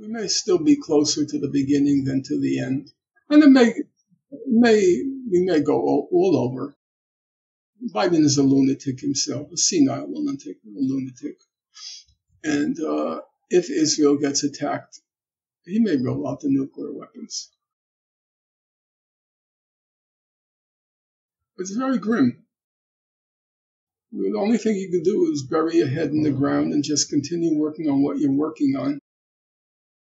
we may still be closer to the beginning than to the end. And we may go all over. Biden is a lunatic himself, a senile lunatic. And if Israel gets attacked, he may roll out the nuclear weapons. It's very grim. The only thing you can do is bury your head in the ground and just continue working on what you're working on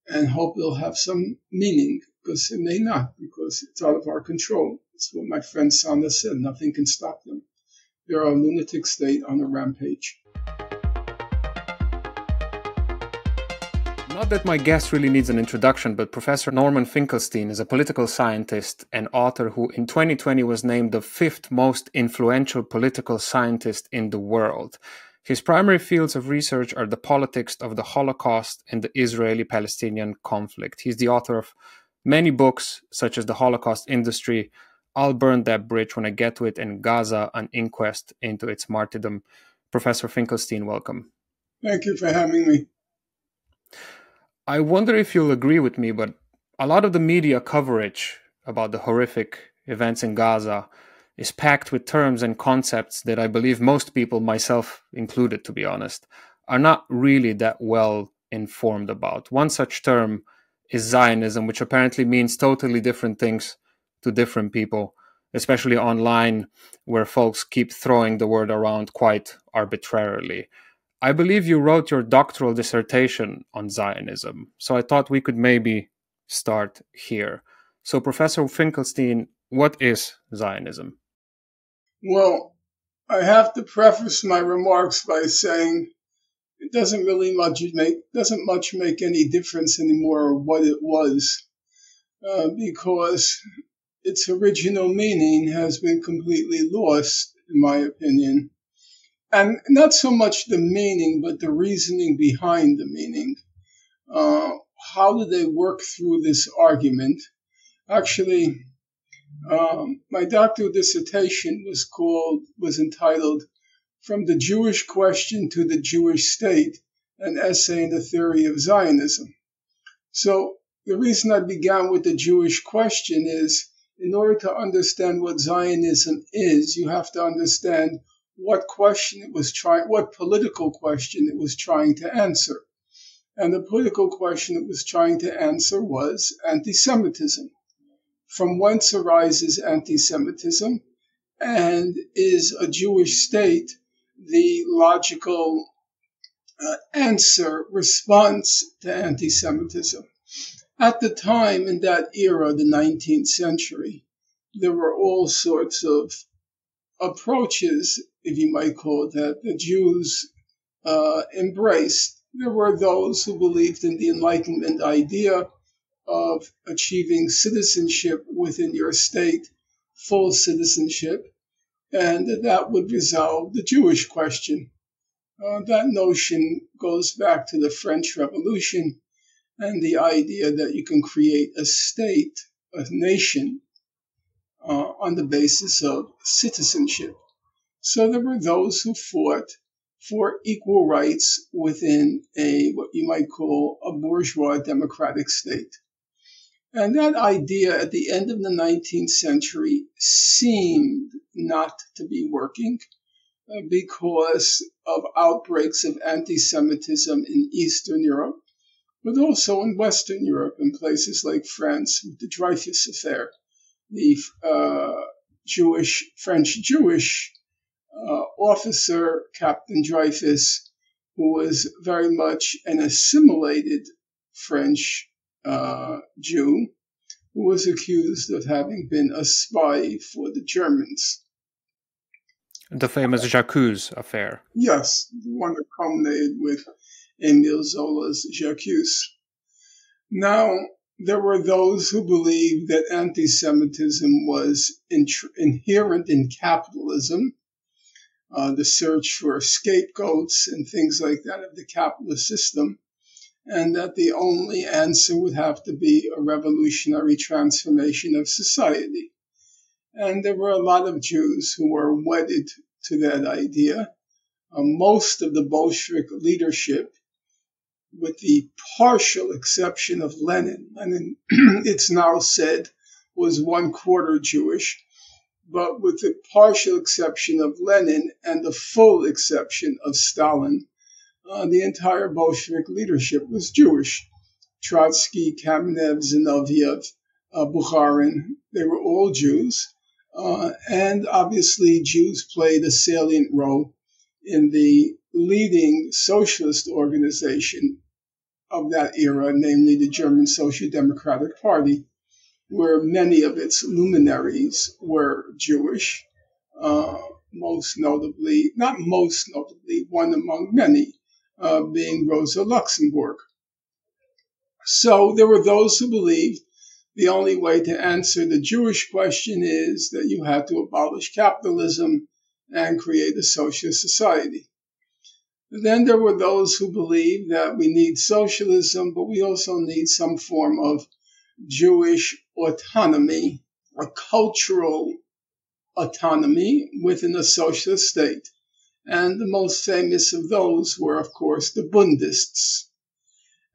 and hope it'll have some meaning, because it may not, because it's out of our control. It's what my friend Sanders said. Nothing can stop them. They're a lunatic state on a rampage. Not that my guest really needs an introduction, but Professor Norman Finkelstein is a political scientist and author who in 2020 was named the 5th most influential political scientist in the world. His primary fields of research are the politics of the Holocaust and the Israeli-Palestinian conflict. He's the author of many books, such as The Holocaust Industry, I'll Burn That Bridge When I Get to It, and Gaza, An Inquest into Its Martyrdom. Professor Finkelstein, welcome. Thank you for having me. I wonder if you'll agree with me, but a lot of the media coverage about the horrific events in Gaza is packed with terms and concepts that I believe most people, myself included, to be honest, are not really that well informed about. One such term is Zionism, which apparently means totally different things to different people, especially online, where folks keep throwing the word around quite arbitrarily. I believe you wrote your doctoral dissertation on Zionism, so I thought we could maybe start here. So, Professor Finkelstein, what is Zionism? Well, I have to preface my remarks by saying it doesn't much make any difference anymore what it was, because its original meaning has been completely lost, in my opinion. And not so much the meaning, but the reasoning behind the meaning. How do they work through this argument? Actually, my doctoral dissertation was entitled From the Jewish Question to the Jewish State, an essay in the theory of Zionism. So the reason I began with the Jewish question is, in order to understand what Zionism is, you have to understand what political question it was trying to answer. And the political question it was trying to answer was anti-Semitism. From whence arises anti-Semitism, and is a Jewish state the logical response to anti-Semitism? At the time, in that era, the 19th century, there were all sorts of approaches, if you might call it that, the Jews embraced. There were those who believed in the Enlightenment idea of achieving citizenship within your state, full citizenship, and that would resolve the Jewish question. That notion goes back to the French Revolution and the idea that you can create a state, a nation, on the basis of citizenship. So there were those who fought for equal rights within what you might call a bourgeois democratic state. And that idea at the end of the 19th century seemed not to be working because of outbreaks of anti-Semitism in Eastern Europe, but also in Western Europe, in places like France with the Dreyfus Affair, the French-Jewish officer, Captain Dreyfus, who was very much an assimilated French Jew, who was accused of having been a spy for the Germans. The famous J'accuse affair. Yes, the one that culminated with Émile Zola's J'accuse. Now, there were those who believed that anti-Semitism was inherent in capitalism, the search for scapegoats and things like that of the capitalist system, and that the only answer would have to be a revolutionary transformation of society. And there were a lot of Jews who were wedded to that idea. Most of the Bolshevik leadership with the partial exception of Lenin. Lenin, it's now said, was 1/4 Jewish, but with the partial exception of Lenin and the full exception of Stalin, the entire Bolshevik leadership was Jewish. Trotsky, Kamenev, Zinoviev, Bukharin, they were all Jews. And obviously Jews played a salient role in the leading socialist organization of that era, namely the German Social Democratic Party, where many of its luminaries were Jewish, most notably, not most notably, one among many, being Rosa Luxemburg. So there were those who believed the only way to answer the Jewish question is that you had to abolish capitalism and create a socialist society. Then there were those who believed that we need socialism, but we also need some form of Jewish autonomy, a cultural autonomy within a socialist state. And the most famous of those were, of course, the Bundists.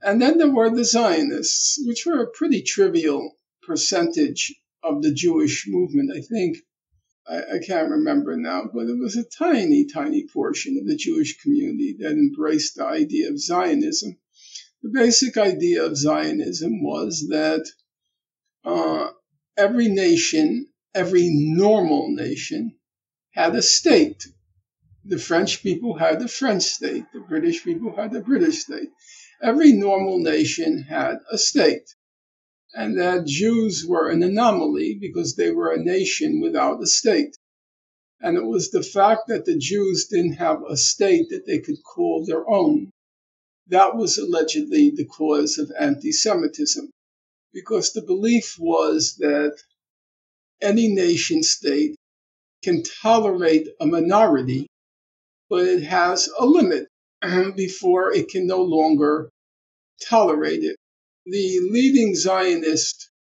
And then there were the Zionists, which were a pretty trivial percentage of the Jewish movement, I think. I can't remember now, but it was a tiny, tiny portion of the Jewish community that embraced the idea of Zionism. The basic idea of Zionism was that every nation, every normal nation, had a state. The French people had the French state. The British people had the British state. Every normal nation had a state. And that Jews were an anomaly because they were a nation without a state. And it was the fact that the Jews didn't have a state that they could call their own. That was allegedly the cause of anti-Semitism, because the belief was that any nation state can tolerate a minority, but it has a limit before it can no longer tolerate it. The leading Zionist,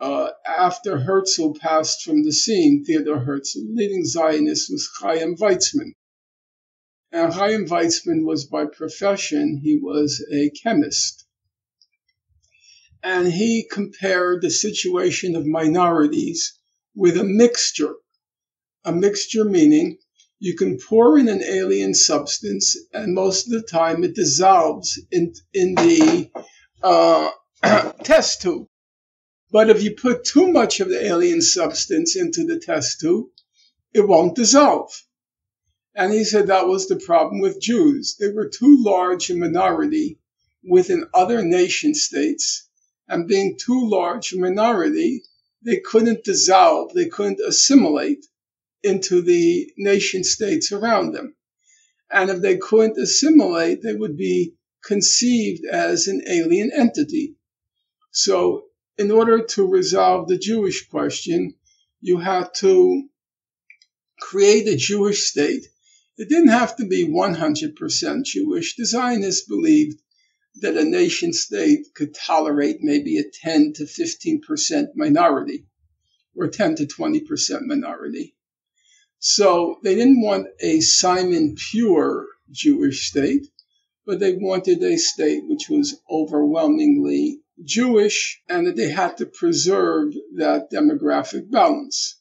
after Herzl passed from the scene, Theodor Herzl, the leading Zionist was Chaim Weizmann. And Chaim Weizmann was by profession, he was a chemist. And he compared the situation of minorities with a mixture. A mixture meaning you can pour in an alien substance, and most of the time it dissolves in the test tube. But if you put too much of the alien substance into the test tube, it won't dissolve. And he said that was the problem with Jews. They were too large a minority within other nation states, and being too large a minority, they couldn't dissolve, they couldn't assimilate into the nation states around them. And if they couldn't assimilate, they would be conceived as an alien entity. So in order to resolve the Jewish question, you had to create a Jewish state. It didn't have to be 100% Jewish. The Zionists believed that a nation state could tolerate maybe a 10 to 15% minority, or 10 to 20% minority. So they didn't want a Simon pure Jewish state, but they wanted a state which was overwhelmingly Jewish, and that they had to preserve that demographic balance,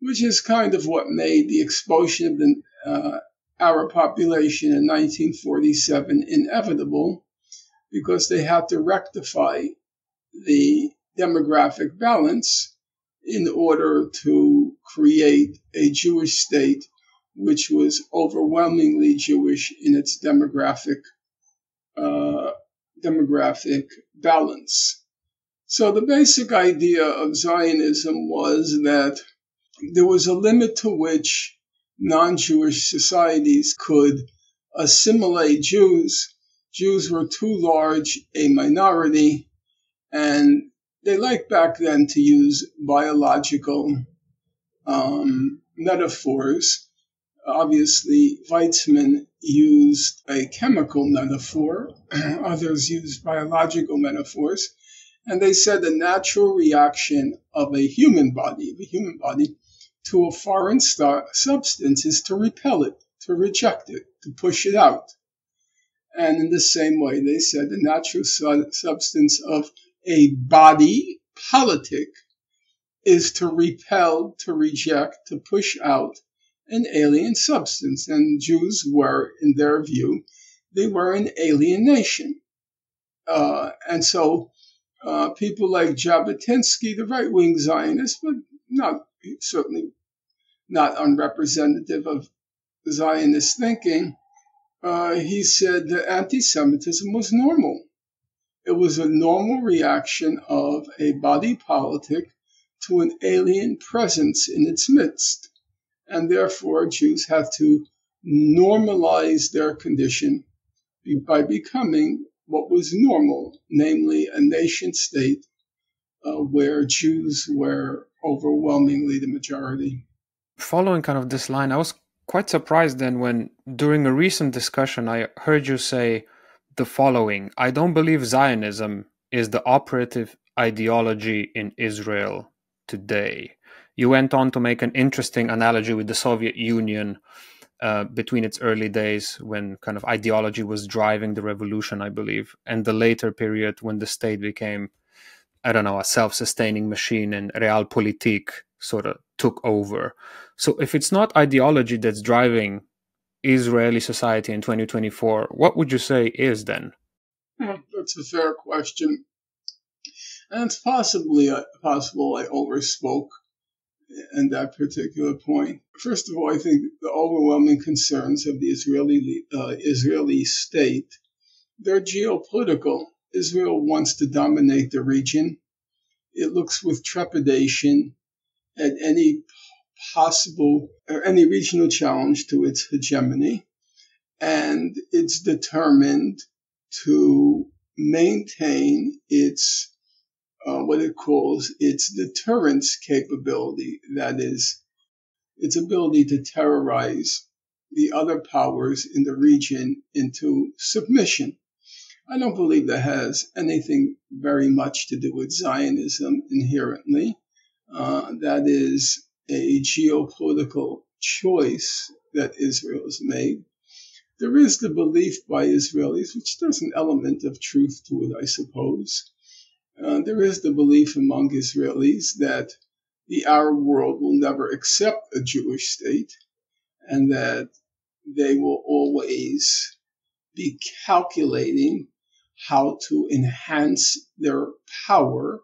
which is kind of what made the expulsion of the Arab population in 1947 inevitable, because they had to rectify the demographic balance in order to create a Jewish state which was overwhelmingly Jewish in its demographic balance. So the basic idea of Zionism was that there was a limit to which non-Jewish societies could assimilate Jews. Jews were too large a minority, and they liked back then to use biological metaphors. Obviously, Weizmann used a chemical metaphor. Others used biological metaphors. And they said the natural reaction of a human body to a foreign substance is to repel it, to reject it, to push it out. And in the same way, they said the natural substance of a body politic is to repel, to reject, to push out an alien substance. And Jews were, in their view, they were an alien nation. And so people like Jabotinsky, the right-wing Zionist, but certainly not unrepresentative of Zionist thinking, he said that anti-Semitism was normal. It was a normal reaction of a body politic to an alien presence in its midst. And therefore, Jews had to normalize their condition by becoming what was normal, namely a nation state where Jews were overwhelmingly the majority. Following kind of this line, I was quite surprised then when, during a recent discussion, I heard you say the following: I don't believe Zionism is the operative ideology in Israel today. You went on to make an interesting analogy with the Soviet Union between its early days when kind of ideology was driving the revolution, I believe, and the later period when the state became, I don't know, a self-sustaining machine and realpolitik sort of took over. So if it's not ideology that's driving Israeli society in 2024, what would you say is then? That's a fair question. And it's possible I overspoke in that particular point. First of all, I think the overwhelming concerns of the Israeli state, they're geopolitical. Israel wants to dominate the region. It looks with trepidation at any possible or any regional challenge to its hegemony, and it's determined to maintain its what it calls its deterrence capability, that is, its ability to terrorize the other powers in the region into submission. I don't believe that has anything very much to do with Zionism inherently. That is a geopolitical choice that Israel has made. There is the belief by Israelis, which there's an element of truth to it, I suppose. There is the belief among Israelis that the Arab world will never accept a Jewish state and that they will always be calculating how to enhance their power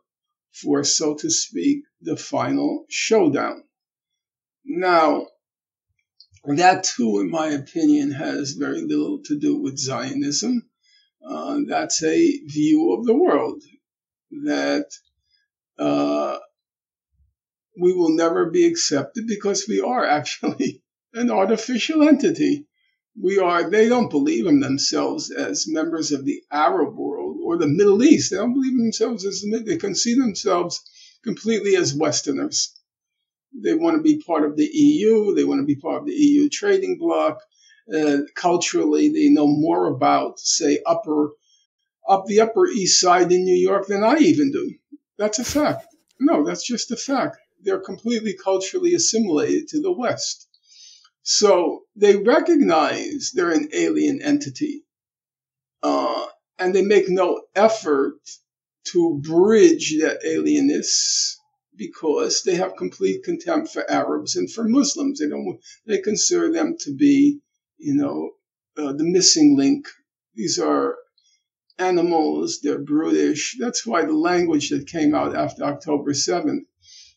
for, so to speak, the final showdown. Now, that too, in my opinion, has very little to do with Zionism. That's a view of the world that we will never be accepted because we are actually an artificial entity. They don't believe in themselves as members of the Arab world or the Middle East. They don't believe in themselves they conceive themselves completely as Westerners. They want to be part of the EU. They want to be part of the EU trading bloc. Culturally, they know more about, say, the Upper East Side in New York than I even do. That's a fact. No, that's just a fact. They're completely culturally assimilated to the West. So they recognize they're an alien entity, and they make no effort to bridge that alienness because they have complete contempt for Arabs and for Muslims. They consider them to be, the missing link. These are animals. They're brutish. That's why the language that came out after October 7th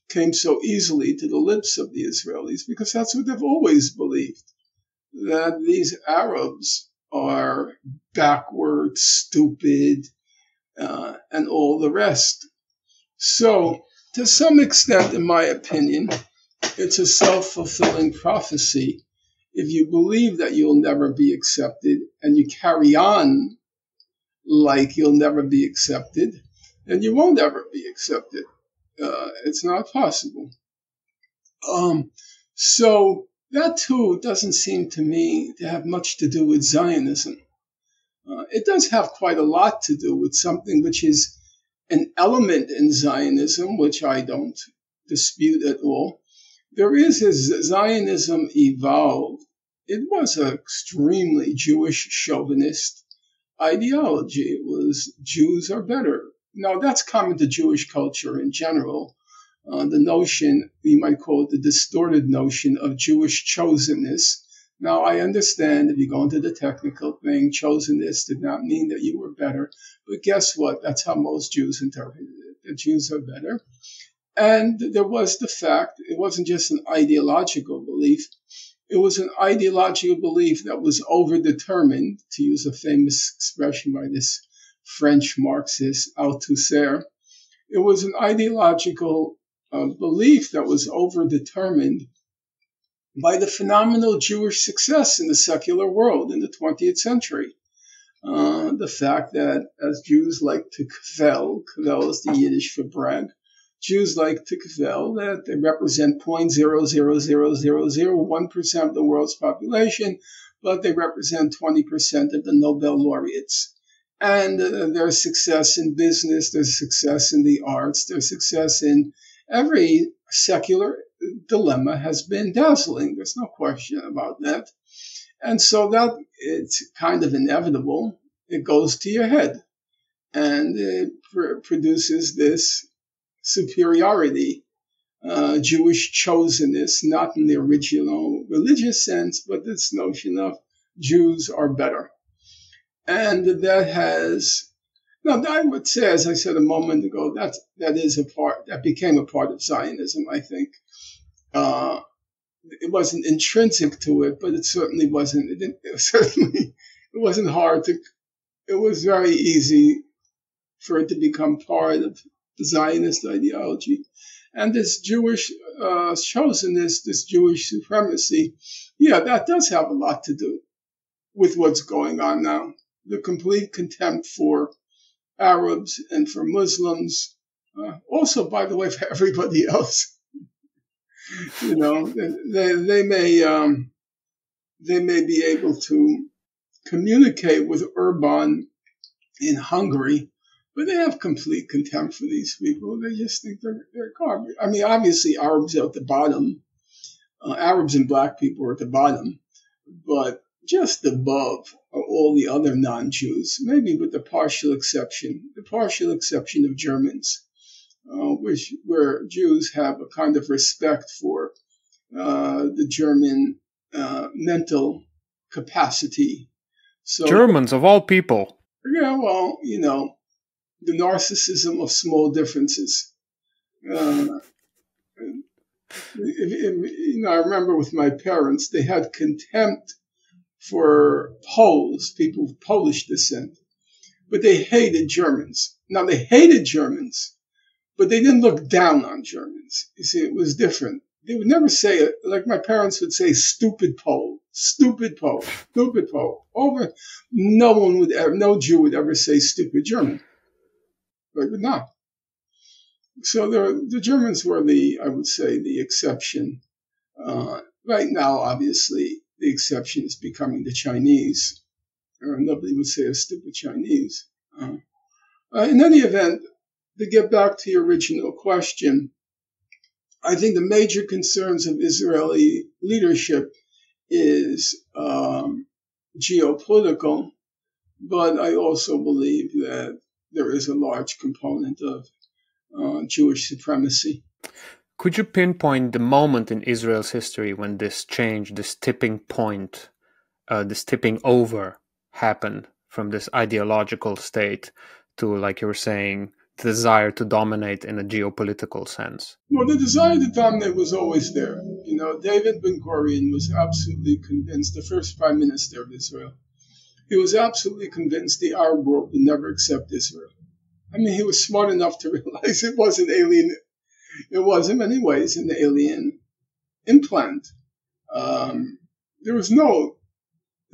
came so easily to the lips of the Israelis, because that's what they've always believed, that these Arabs are backward, stupid, and all the rest. So, to some extent, in my opinion, it's a self-fulfilling prophecy. If you believe that you'll never be accepted and you carry on like you'll never be accepted, then you won't ever be accepted. It's not possible. So that too doesn't seem to me to have much to do with Zionism. It does have quite a lot to do with something which is an element in Zionism, which I don't dispute at all. There is, as Zionism evolved, it was an extremely Jewish chauvinist ideology. It was Jews are better. Now, that's common to Jewish culture in general. The notion, you might call it the distorted notion of Jewish chosenness. Now, I understand if you go into the technical thing, chosenness did not mean that you were better. But guess what? That's how most Jews interpreted it. The Jews are better. And there was the fact, it wasn't just an ideological belief. It was an ideological belief that was overdetermined, to use a famous expression by this French Marxist, Althusser. It was an ideological belief that was overdetermined by the phenomenal Jewish success in the secular world in the 20th century. The fact that as Jews like to kvel is the Yiddish for brag, Jews like to kvel that they represent 0.0000001% of the world's population, but they represent 20% of the Nobel laureates. And their success in business, their success in the arts, their success in every secular dilemma has been dazzling. There's no question about that. And so that it's kind of inevitable. It goes to your head and it produces this superiority, Jewish chosenness, not in the original religious sense, but this notion of Jews are better. And that has, now I would say, as I said a moment ago, that became a part of Zionism, I think. It wasn't intrinsic to it, but it certainly wasn't, it wasn't hard to, it was very easy for it to become part of the Zionist ideology. And this Jewish chosenness, this Jewish supremacy, yeah, that does have a lot to do with what's going on now. The complete contempt for Arabs and for Muslims, also, by the way, for everybody else. You know, they may be able to communicate with Orban in Hungary, but they have complete contempt for these people. They just think they're garbage. I mean, obviously, Arabs are at the bottom. Arabs and black people are at the bottom, but just above are all the other non-Jews, maybe with the partial exception of Germans. Where Jews have a kind of respect for the German mental capacity. So, Germans, of all people. Yeah, well, you know, the narcissism of small differences. I remember with my parents, they had contempt for Poles, people of Polish descent, but they hated Germans. Now, they hated Germans, but they didn't look down on Germans. You see, it was different. They would never say it, like my parents would say, stupid Pole, stupid Pole, stupid Pole. No Jew would ever say stupid German. They would not. So the Germans were I would say, the exception. Right now, obviously, the exception is becoming the Chinese. Nobody would say a stupid Chinese. In any event, to get back to your original question, I think the major concerns of Israeli leadership is geopolitical, but I also believe that there is a large component of Jewish supremacy. Could you pinpoint the moment in Israel's history when this change, this tipping point, this tipping over happened from this ideological state to, like you were saying, the desire to dominate in a geopolitical sense? Well, the desire to dominate was always there. You know, David Ben-Gurion was absolutely convinced, the first prime minister of Israel, he was absolutely convinced the Arab world would never accept Israel. I mean, he was smart enough to realize it was an alien. It was, in many ways, an alien implant. There was no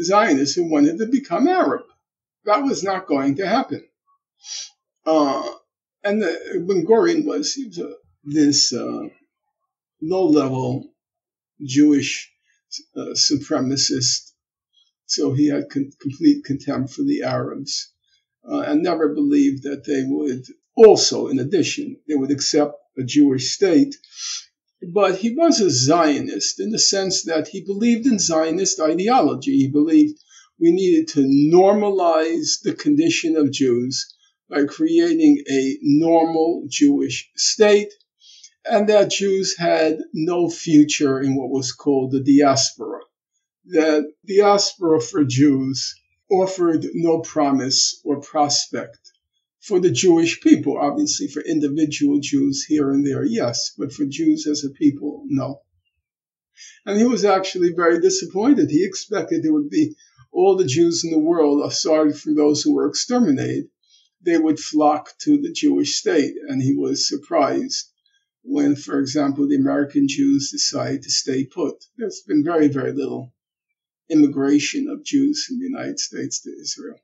Zionist who wanted to become Arab. That was not going to happen. And Ben-Gurion was this low-level Jewish supremacist. So he had complete contempt for the Arabs and never believed that they would also, in addition, they would accept a Jewish state. But he was a Zionist in the sense that he believed in Zionist ideology. He believed We needed to normalize the condition of Jews by creating a normal Jewish state, and that Jews had no future in what was called the diaspora. That diaspora for Jews offered no promise or prospect for the Jewish people. Obviously, for individual Jews here and there, yes, but for Jews as a people, no. And he was actually very disappointed. He expected there would be all the Jews in the world, aside from those who were exterminated, they would flock to the Jewish state. And he was surprised when, for example, the American Jews decided to stay put. There's been very, very little immigration of Jews from the United States to Israel.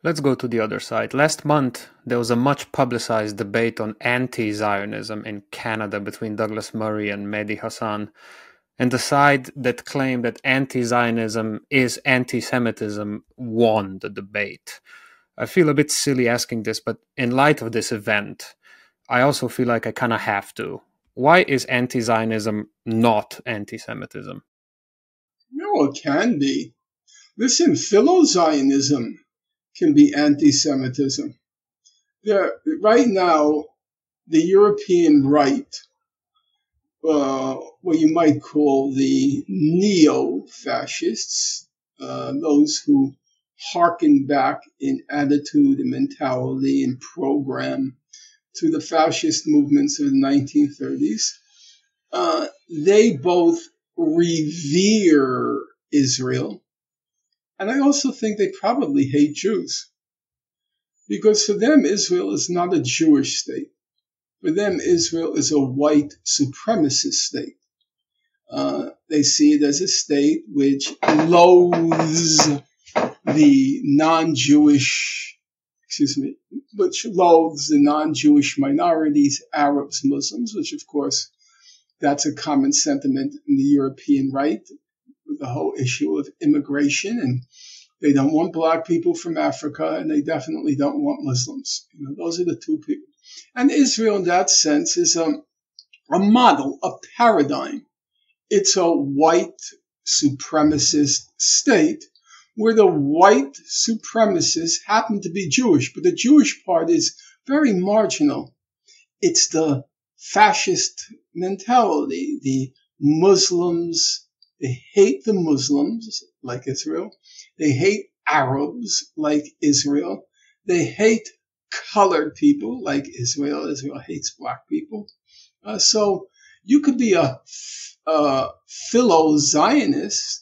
Let's go to the other side. Last month, there was a much publicized debate on anti-Zionism in Canada between Douglas Murray and Mehdi Hassan. And the side that claimed that anti-Zionism is anti-Semitism won the debate. I feel a bit silly asking this, but in light of this event, I also feel like I kind of have to. Why is anti-Zionism not anti-Semitism? No, it can be. Listen, philo-Zionism can be anti-Semitism. Right now, the European right, what you might call the neo-fascists, those who hearken back in attitude and mentality and program to the fascist movements of the 1930s, they both revere Israel. And I also think they probably hate Jews. Because for them, Israel is not a Jewish state. For them, Israel is a white supremacist state. They see it as a state which loathes the non-Jewish, which loathes the non-Jewish minorities, Arabs, Muslims, which of course, that's a common sentiment in the European right with the whole issue of immigration. And they don't want black people from Africa, and they definitely don't want Muslims. Those are the two people. And Israel, in that sense, is a model, a paradigm. It's a white supremacist state where the white supremacists happen to be Jewish, but the Jewish part is very marginal. It's the fascist mentality. The Muslims, they hate the Muslims, like Israel. They hate Arabs, like Israel. They hate colored people, like Israel. Israel hates black people. So you could be a philo-Zionist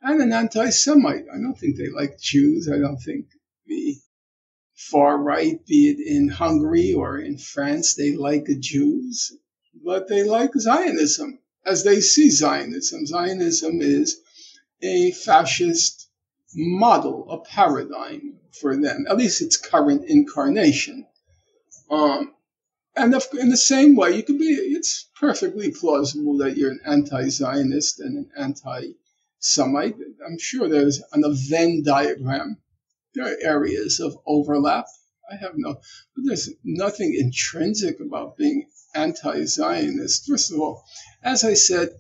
and an anti-Semite. I don't think they like Jews. I don't think the far right, be it in Hungary or in France, they like the Jews, but they like Zionism as they see Zionism. Zionism is a fascist model, a paradigm for them, at least its current incarnation. And in the same way, it's perfectly plausible that you're an anti-Zionist and an anti-Semite. I'm sure there's on a Venn diagram, there are areas of overlap. But there's nothing intrinsic about being anti-Zionist. First of all, as I said,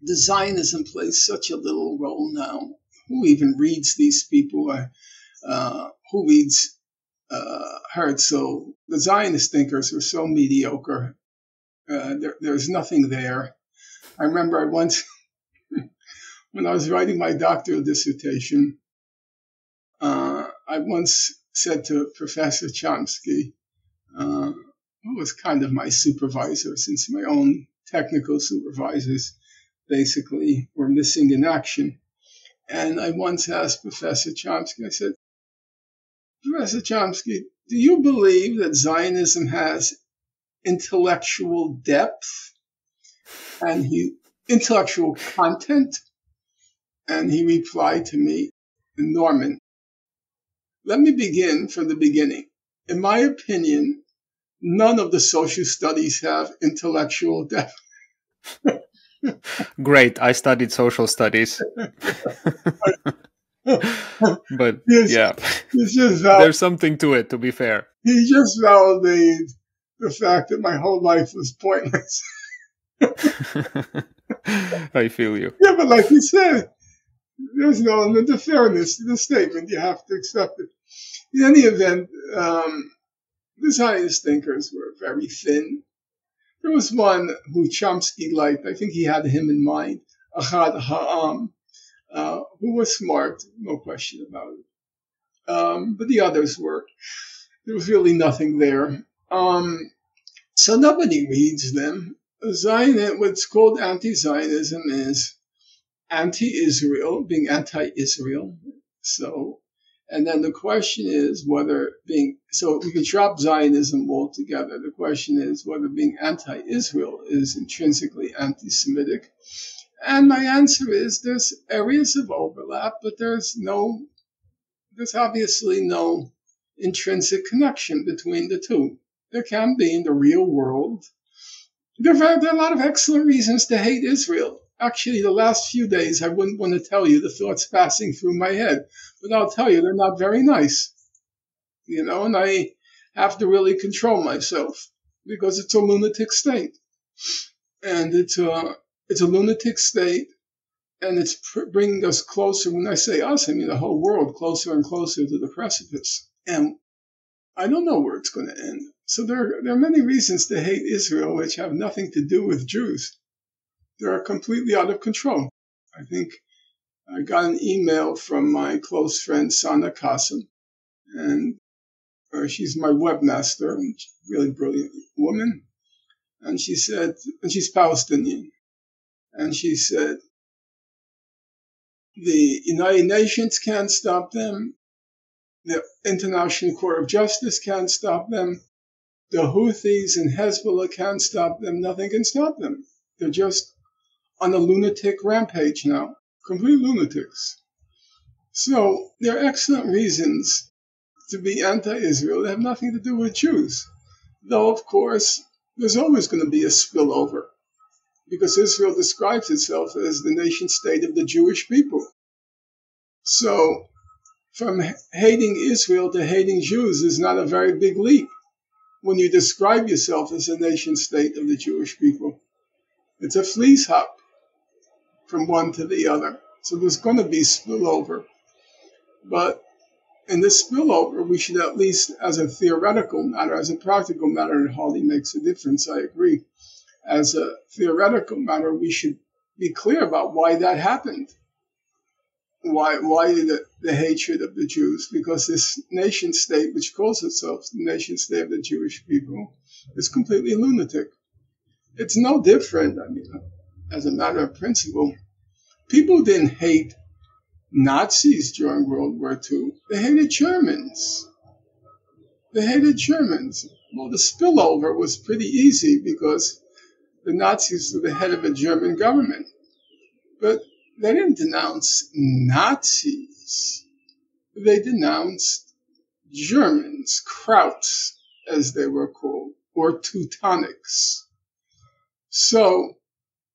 the Zionism plays such a little role now. Who even reads these people? Who reads Herzl? The Zionist thinkers are so mediocre. There's nothing there. I remember once, when I was writing my doctoral dissertation, I once said to Professor Chomsky, who was kind of my supervisor, since my own technical supervisors basically were missing in action. And I once asked Professor Chomsky, I said, Professor Chomsky, do you believe that Zionism has intellectual depth and intellectual content? And he replied to me, Norman, let me begin from the beginning. In my opinion, none of the social studies have intellectual depth. Great, I studied social studies. But yeah, there's something to it, to be fair. He just validated the fact that my whole life was pointless. I feel you. Yeah, but like you said, There's no element of fairness to the statement. You have to accept it. In any event, the Zionist thinkers were very thin. There was one who Chomsky liked. I think he had him in mind, Ahad Ha'am, who was smart, no question about it. But the others were. There was really nothing there. So nobody reads them. What's called anti-Zionism is anti-Israel, being anti-Israel. So, and then the question is so we could drop Zionism altogether. The question is whether being anti-Israel is intrinsically anti-Semitic. And my answer is there's areas of overlap, but there's obviously no intrinsic connection between the two. There can be in the real world. There are a lot of excellent reasons to hate Israel. Actually, the last few days, I wouldn't want to tell you the thoughts passing through my head, but I'll tell you they're not very nice. And I have to really control myself because it's a lunatic state. And it's a lunatic state, and it's bringing us closer. When I say us, I mean the whole world, closer and closer to the precipice. And I don't know where it's going to end. So there are many reasons to hate Israel which have nothing to do with Jews. They're completely out of control. I think I got an email from my close friend Sana Qasim, and she's my webmaster, and she's a really brilliant woman. And she said, and she's Palestinian, and she said, the United Nations can't stop them. The International Court of Justice can't stop them. The Houthis and Hezbollah can't stop them. Nothing can stop them. They're just on a lunatic rampage now. Complete lunatics. So there are excellent reasons to be anti-Israel. They have nothing to do with Jews. Though, of course, there's always going to be a spillover, because Israel describes itself as the nation state of the Jewish people. So from hating Israel to hating Jews is not a very big leap when you describe yourself as a nation state of the Jewish people. It's a fleece hop from one to the other. So there's going to be spillover. But in this spillover, we should at least, as a theoretical matter, as a practical matter, it hardly makes a difference, I agree. As a theoretical matter, we should be clear about why that happened. Why the hatred of the Jews? Because this nation state, which calls itself the nation state of the Jewish people, is completely lunatic. It's no different, as a matter of principle. People didn't hate Nazis during World War II. They hated Germans. Well, the spillover was pretty easy because the Nazis were the head of a German government. But they didn't denounce Nazis. They denounced Germans, Krauts, as they were called, or Teutonics. So,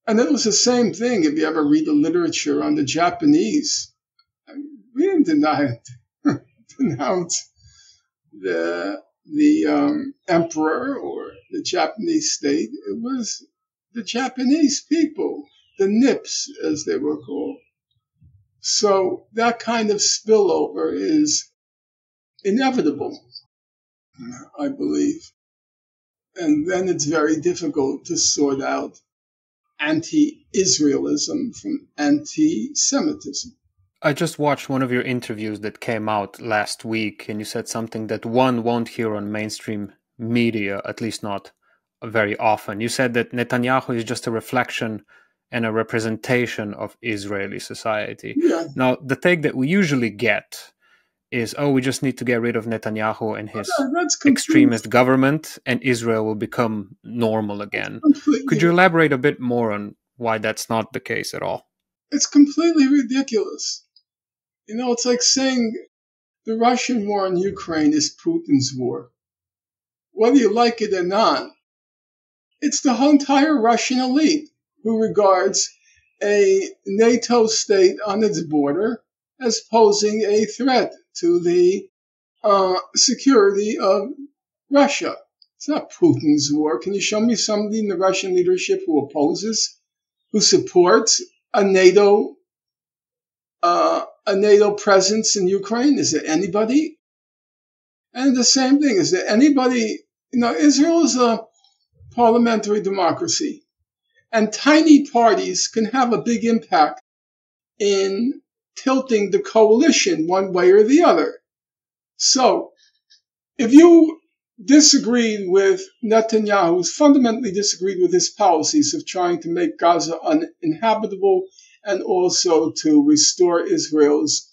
and it was the same thing if you ever read the literature on the Japanese. We didn't denounce the emperor or the Japanese state. It was the Japanese people, the Nips, as they were called. So that kind of spillover is inevitable, I believe. And then it's very difficult to sort out anti-Israelism from anti-Semitism. I just watched one of your interviews that came out last week, and you said something that one won't hear on mainstream media, at least not very often. You said that Netanyahu is just a reflection and a representation of Israeli society. Yeah. Now, the take that we usually get is, we just need to get rid of Netanyahu and his extremist government, and Israel will become normal again. Could you elaborate a bit more on why that's not the case at all? It's completely ridiculous. It's like saying the Russian war in Ukraine is Putin's war. Whether you like it or not, it's the whole entire Russian elite who regards a NATO state on its border as posing a threat to the security of Russia. It's not Putin's war. Can you show me somebody in the Russian leadership who opposes, who supports a NATO a NATO presence in Ukraine? Is there anybody? And the same thing, is there anybody? Israel is a parliamentary democracy, and tiny parties can have a big impact in tilting the coalition one way or the other. So, if you disagreed with Netanyahu, fundamentally disagreed with his policies of trying to make Gaza uninhabitable and also to restore Israel's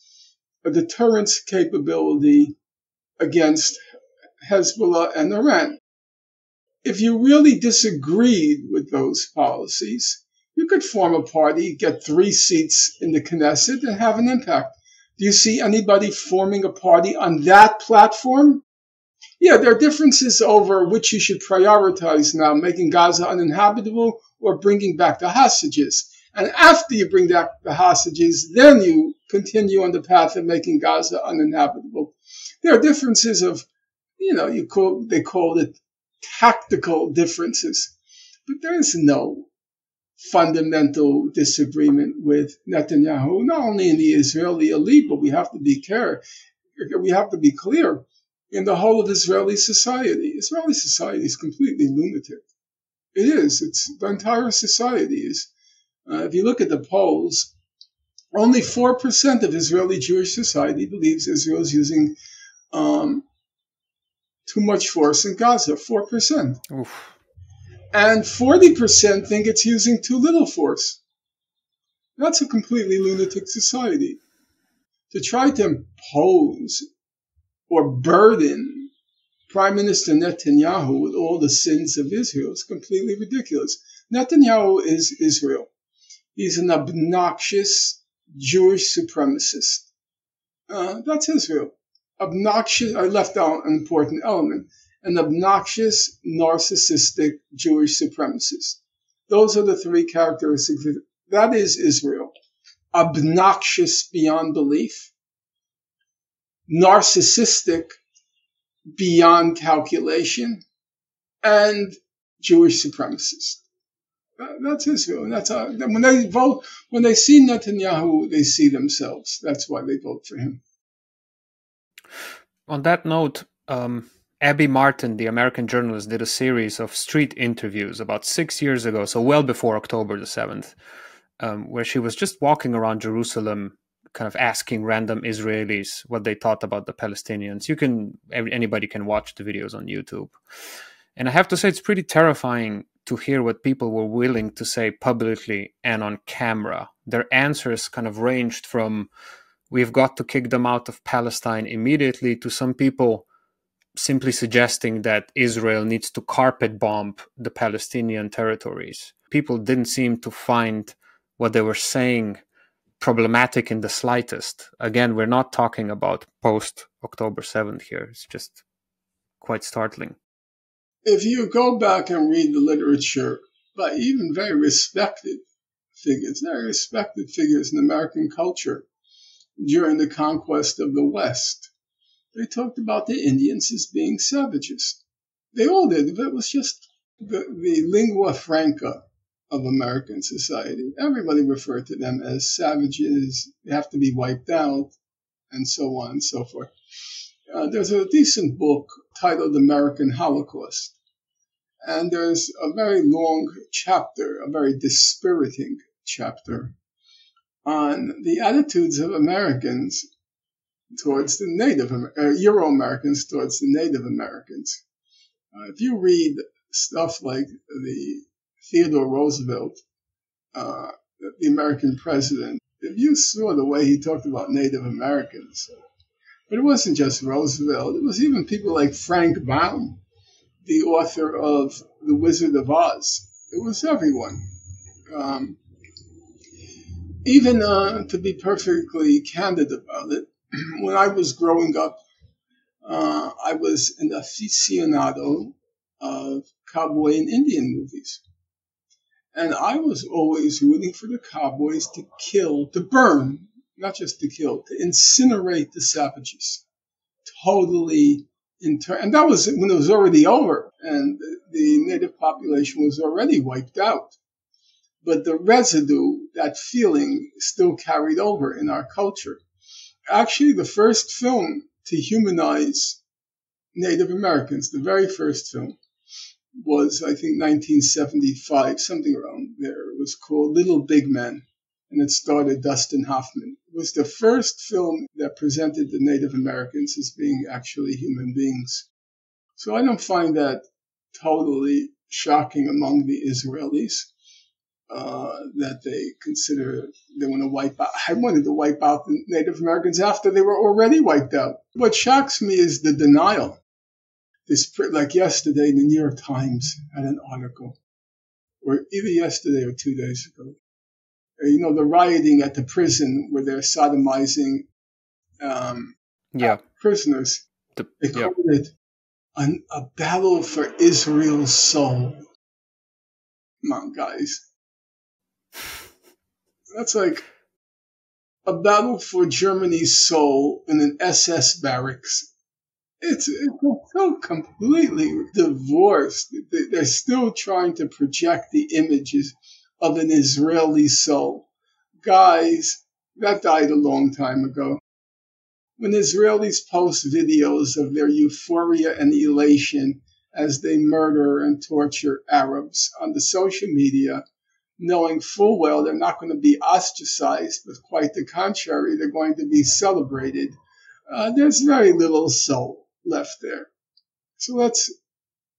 deterrence capability against Hezbollah and Iran. If you really disagreed with those policies, you could form a party, get 3 seats in the Knesset, and have an impact. Do you see anybody forming a party on that platform? Yeah, there are differences over which you should prioritize now, making Gaza uninhabitable or bringing back the hostages. And after you bring back the hostages, then you continue on the path of making Gaza uninhabitable. There are differences of, they call it tactical differences. But there is no fundamental disagreement with Netanyahu, not only in the Israeli elite, but we have to be clear in the whole of Israeli society. Israeli society is completely lunatic. It is. The entire society is. If you look at the polls, only 4% of Israeli Jewish society believes Israel is using too much force in Gaza. 4%. Oof. And 40% think it's using too little force. That's a completely lunatic society. To try to impose or burden Prime Minister Netanyahu with all the sins of Israel is completely ridiculous. Netanyahu is Israel. He's an obnoxious Jewish supremacist. That's Israel. Obnoxious, I left out an important element, an obnoxious, narcissistic Jewish supremacist. Those are the 3 characteristics. That is Israel. Obnoxious beyond belief, narcissistic beyond calculation, and Jewish supremacist. That's Israel. And that's when they vote, when they see Netanyahu, they see themselves. That's why they vote for him. On that note, Abby Martin, the American journalist, did a series of street interviews about 6 years ago, so well before October the 7th, where she was just walking around Jerusalem, kind of asking random Israelis what they thought about the Palestinians. Anybody can watch the videos on YouTube. And I have to say, it's pretty terrifying to hear what people were willing to say publicly and on camera. Their answers kind of ranged from, we've got to kick them out of Palestine immediately, to some people simply suggesting that Israel needs to carpet bomb the Palestinian territories. People didn't seem to find what they were saying problematic in the slightest. Again, we're not talking about post-October 7th here. It's just quite startling. If you go back and read the literature by even very respected figures in American culture during the conquest of the West, they talked about the Indians as being savages. They all did. It was just the lingua franca of American society. Everybody referred to them as savages. They have to be wiped out, and so on and so forth. There's a decent book titled American Holocaust. And there's a very long chapter, a very dispiriting chapter, on the attitudes of Americans towards the Euro-Americans towards the Native Americans. If you read stuff like the Theodore Roosevelt, the American president, if you saw the way he talked about Native Americans, but it wasn't just Roosevelt, it was even people like Frank Baum, the author of The Wizard of Oz. It was everyone. Even to be perfectly candid about it, when I was growing up, I was an aficionado of cowboy and Indian movies. And I was always rooting for the cowboys to kill, to burn, not just to kill, to incinerate the savages. Totally, and that was when it was already over and the native population was already wiped out. but the residue, that feeling, still carried over in our culture. Actually, the first film to humanize Native Americans, the very first film, was, I think, 1975, something around there. It was called Little Big Men, and it starred Dustin Hoffman. It was the first film that presented the Native Americans as being actually human beings. So I don't find that totally shocking among the Israelis, that they consider they want to wipe out. I wanted to wipe out the Native Americans after they were already wiped out. What shocks me is the denial. Like yesterday, the New York Times had an article, or either yesterday or 2 days ago. The rioting at the prison where they're sodomizing prisoners. They called it a battle for Israel's soul. Come on, guys. That's like a battle for Germany's soul in an SS barracks. It's so completely divorced. They're still trying to project the images of an Israeli soul. Guys, that died a long time ago. When Israelis post videos of their euphoria and elation as they murder and torture Arabs on the social media, knowing full well they're not going to be ostracized, but quite the contrary, they're going to be celebrated, there's very little soul left there. So that's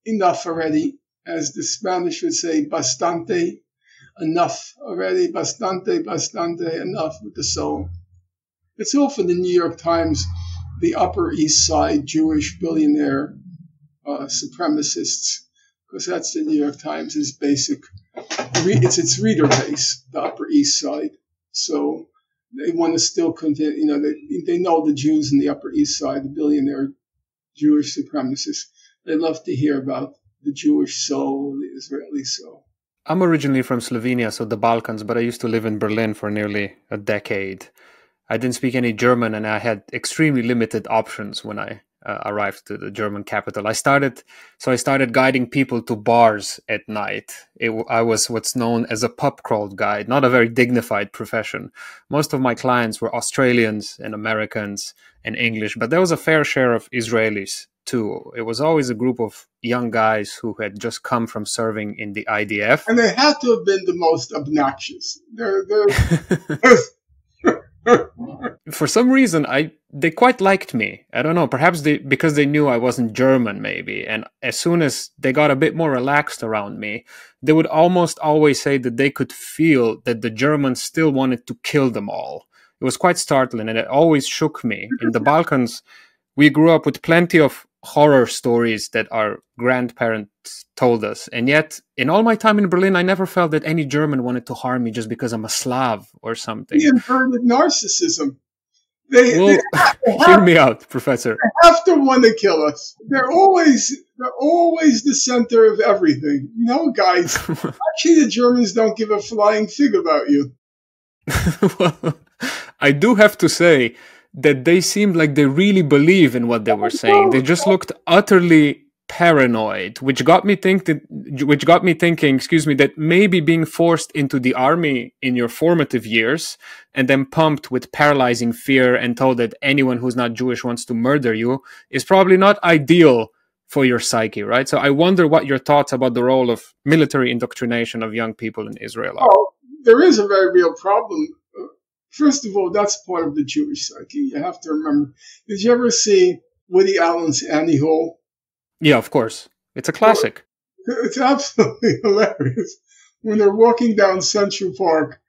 enough already. As the Spanish would say, bastante, enough already, bastante, bastante, enough with the soul. It's all for the New York Times, the Upper East Side Jewish billionaire supremacists, because that's the New York Times' basic, it's its reader base, the Upper East Side. So they want to still continue, they know the Jews in the Upper East Side, the billionaire Jewish supremacists. They love to hear about the Jewish soul, the Israeli soul. I'm originally from Slovenia, so the Balkans, but I used to live in Berlin for nearly a decade. I didn't speak any German, and I had extremely limited options when I arrived to the German capital. I started guiding people to bars at night. I was what's known as a pub crawl guide, not a very dignified profession. Most of my clients were Australians and Americans and English, but there was a fair share of Israelis too. It was always a group of young guys who had just come from serving in the IDF. And they had to have been the most obnoxious. For some reason, they quite liked me. I don't know, perhaps because they knew I wasn't German, maybe. And as soon as they got a bit more relaxed around me, they would almost always say that they could feel that the Germans still wanted to kill them all. It was quite startling, and it always shook me. In the Balkans, we grew up with plenty of horror stories that our grandparents told us. And yet, in all my time in Berlin, I never felt that any German wanted to harm me just because I'm a Slav or something. The inverted narcissism. Hear me out, Professor. They have to want to kill us. They're always the center of everything. Guys, actually the Germans don't give a flying fig about you. Well, I do have to say that they seemed like they really believe in what they were saying. They just looked utterly paranoid, which got me thinking, that maybe being forced into the army in your formative years and then pumped with paralyzing fear and told that anyone who's not Jewish wants to murder you is probably not ideal for your psyche, right? So I wonder what your thoughts about the role of military indoctrination of young people in Israel are. Oh, there is a very real problem. First of all, that's part of the Jewish psyche. You have to remember. Did you ever see Woody Allen's Annie Hall? Yeah, of course. It's a classic. Well, it's absolutely hilarious when they're walking down Central Park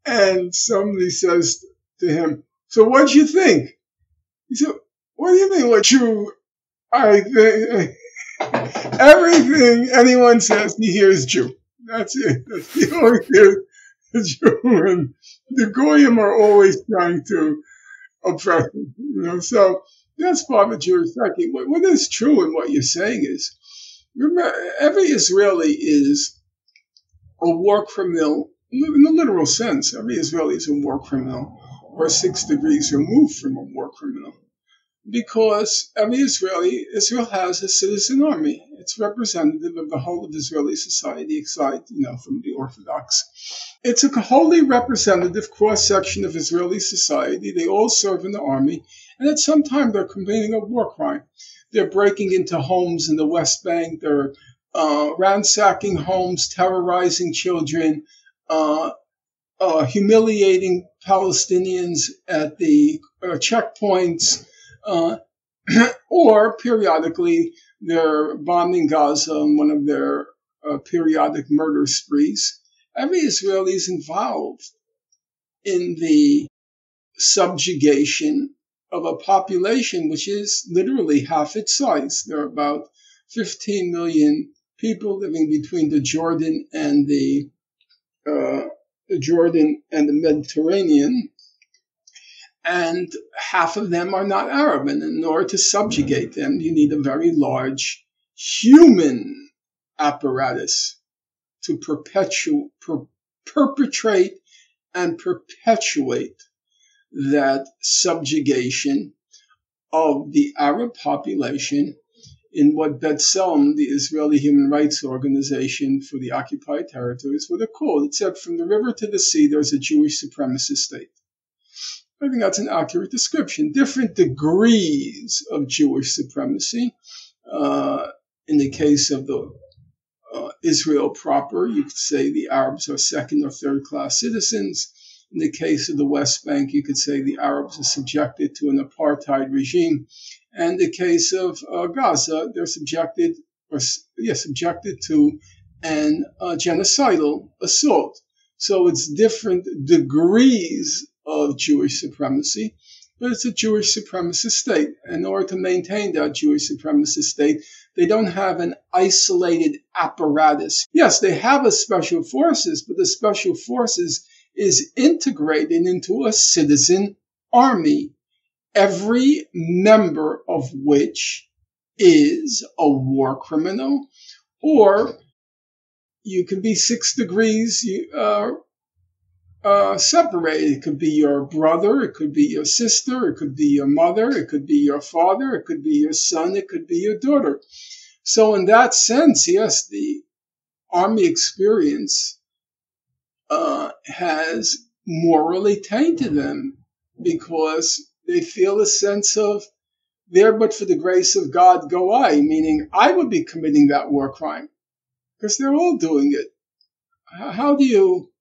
and somebody says to him, "So what'd you think?" He said, "What do you mean what you... I think everything anyone says he hears Jew. That's it. That's the only thing. Jew." And the Goyim are always trying to oppress him, so that's part of the Jewish psyche. What is true in what you're saying is, remember, every Israeli is a war criminal in the literal sense. Every Israeli is a war criminal, or 6 degrees removed from a war criminal, because every Israel has a citizen army. It's representative of the whole of Israeli society, aside, from the Orthodox. It's a wholly representative cross-section of Israeli society. They all serve in the army, and at some time they're committing a war crime. They're breaking into homes in the West Bank. They're ransacking homes, terrorizing children, humiliating Palestinians at the checkpoints, or periodically they're bombing Gaza on one of their periodic murder sprees. Every Israeli is involved in the subjugation of a population which is literally half its size. There are about 15 million people living between the Jordan and the Mediterranean, and half of them are not Arab. And in order to subjugate them, you need a very large human apparatus to perpetrate and perpetuate that subjugation of the Arab population in what B'Tselem, the Israeli human rights organization for the occupied territories, what they're called. It said, from the river to the sea, there's a Jewish supremacist state. I think that's an accurate description. Different degrees of Jewish supremacy. In the case of the Israel proper, you could say the Arabs are second or third class citizens. In the case of the West Bank, you could say the Arabs are subjected to an apartheid regime. And in the case of Gaza, they're subjected to an genocidal assault. So it's different degrees of Jewish supremacy, but it's a Jewish supremacist state. In order to maintain that Jewish supremacist state, they don't have an isolated apparatus. Yes, they have a special forces, but the special forces is integrated into a citizen army, every member of which is a war criminal, or you can be 6 degrees separated. It could be your brother, it could be your sister, it could be your mother, it could be your father, it could be your son, it could be your daughter. So in that sense, yes, the army experience has morally tainted them, because they feel a sense of, there but for the grace of God go I, meaning I would be committing that war crime, because they're all doing it. How do you,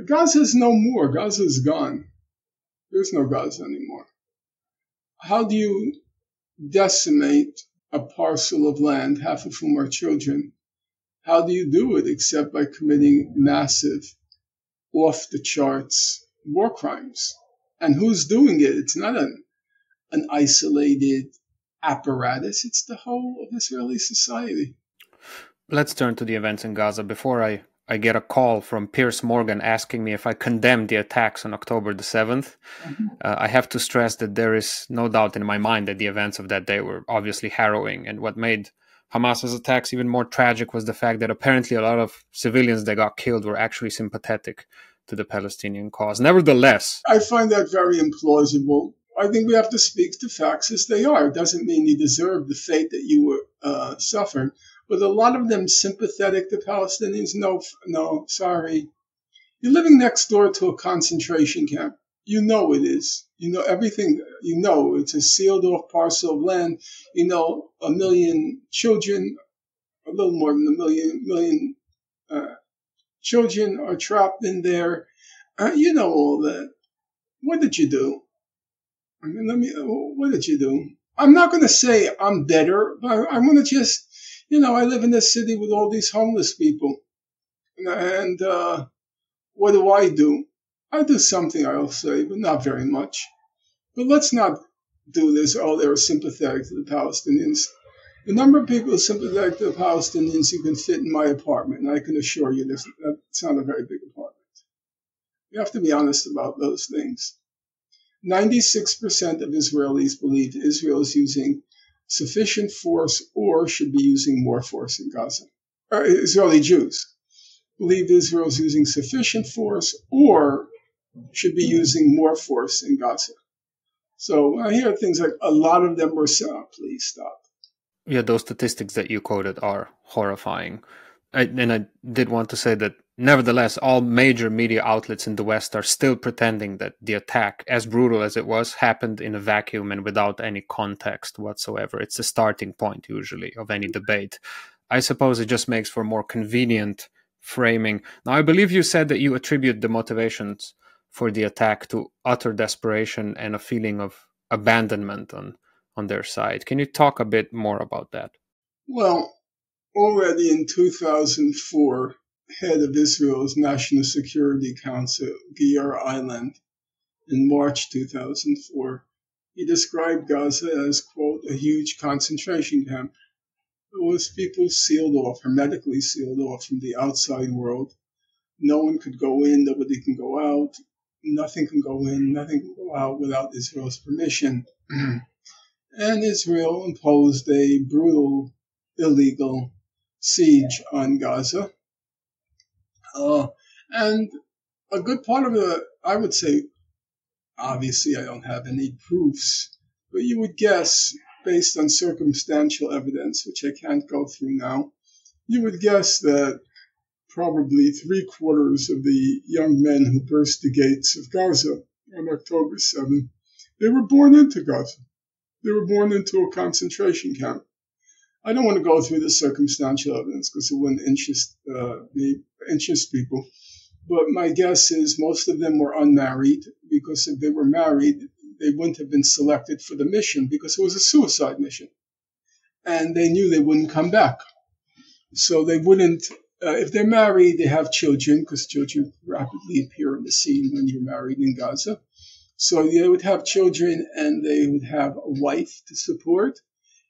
Gaza is no more. Gaza is gone. There's no Gaza anymore. How do you decimate a parcel of land, half of whom are children? How do you do it except by committing massive, off-the-charts war crimes? And who's doing it? It's not an isolated apparatus. It's the whole of Israeli society. Let's turn to the events in Gaza. Before I get a call from Piers Morgan asking me if I condemn the attacks on October the 7th. I have to stress that there is no doubt in my mind that the events of that day were obviously harrowing. And what made Hamas's attacks even more tragic was the fact that apparently a lot of civilians that got killed were actually sympathetic to the Palestinian cause. Nevertheless, I find that very implausible. I think we have to speak to facts as they are. It doesn't mean you deserve the fate that you suffered. But a lot of them sympathetic to Palestinians? No, sorry. You're living next door to a concentration camp. You know it is. You know everything. You know it's a sealed off parcel of land. You know 1 million children, a little more than 1 million children are trapped in there. You know all that. What did you do? What did you do? I'm not going to say I'm better, but I'm going to just, I live in this city with all these homeless people. And what do? I do something, I'll say, but not very much. But let's not do this, they were sympathetic to the Palestinians. The number of people sympathetic to the Palestinians you can fit in my apartment, and I can assure you that's not a very big apartment. You have to be honest about those things. 96% of Israelis believe Israel is using sufficient force or should be using more force in Gaza. Israeli Jews believe Israel is using sufficient force or should be using more force in Gaza. So I hear things like a lot of them were please stop. Yeah, those statistics that you quoted are horrifying. And I did want to say that, nevertheless, all major media outlets in the West are still pretending that the attack, as brutal as it was, happened in a vacuum and without any context whatsoever. It's the starting point, usually, of any debate. I suppose it just makes for more convenient framing. Now, I believe you said that you attribute the motivations for the attack to utter desperation and a feeling of abandonment on their side. Can you talk a bit more about that? Well, already in 2004, head of Israel's National Security Council, Gior Eiland, in March 2004, he described Gaza as, quote, a huge concentration camp. It was people sealed off, hermetically sealed off from the outside world. No one could go in, nobody can go out, nothing can go in, nothing can go out without Israel's permission. And Israel imposed a brutal, illegal siege on Gaza. And a good part of it, I would say, obviously I don't have any proofs, but you would guess, based on circumstantial evidence, which I can't go through now, you would guess that probably 3/4 of the young men who burst the gates of Gaza on October 7th, they were born into Gaza. They were born into a concentration camp. I don't want to go through the circumstantial evidence because it wouldn't interest people. But my guess is most of them were unmarried, because if they were married, they wouldn't have been selected for the mission because it was a suicide mission. And they knew they wouldn't come back. So they wouldn't, if they're married, they have children, because children rapidly appear in the scene when you're married in Gaza. So they would have children and they would have a wife to support.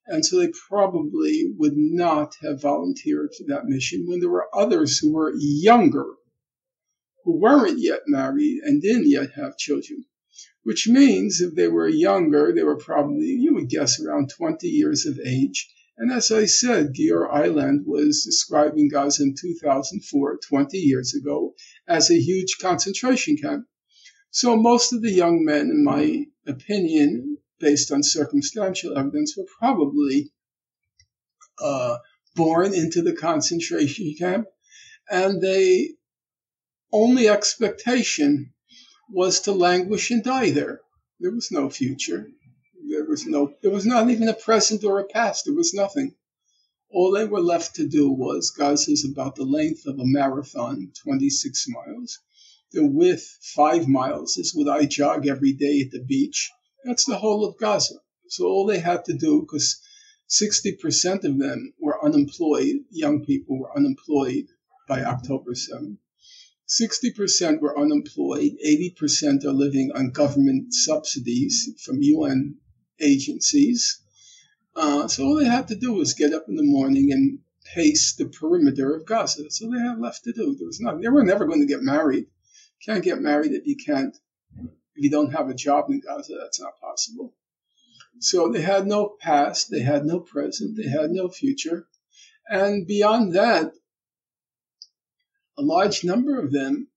And so they probably would not have volunteered for that mission when there were others who were younger, who weren't yet married and didn't yet have children. Which means if they were younger, they were probably, you would guess, around 20 years of age. And as I said, Gior Eiland was describing Gaza in 2004, 20 years ago, as a huge concentration camp. So most of the young men, in my opinion, based on circumstantial evidence, were probably born into the concentration camp, and their only expectation was to languish and die there. There was no future. There was not even a present or a past. There was nothing. All they were left to do was, Gaza is about the length of a marathon, 26 miles. The width, 5 miles, is what I jog every day at the beach. That's the whole of Gaza. So all they had to do, because 60% of them were unemployed, young people were unemployed by October 7th. 60% were unemployed, 80% are living on government subsidies from UN agencies. So all they had to do was get up in the morning and pace the perimeter of Gaza. That's all they had left to do. They were never going to get married. You can't get married if you don't have a job in Gaza. That's not possible. So they had no past, they had no present, they had no future. And beyond that, a large number of them,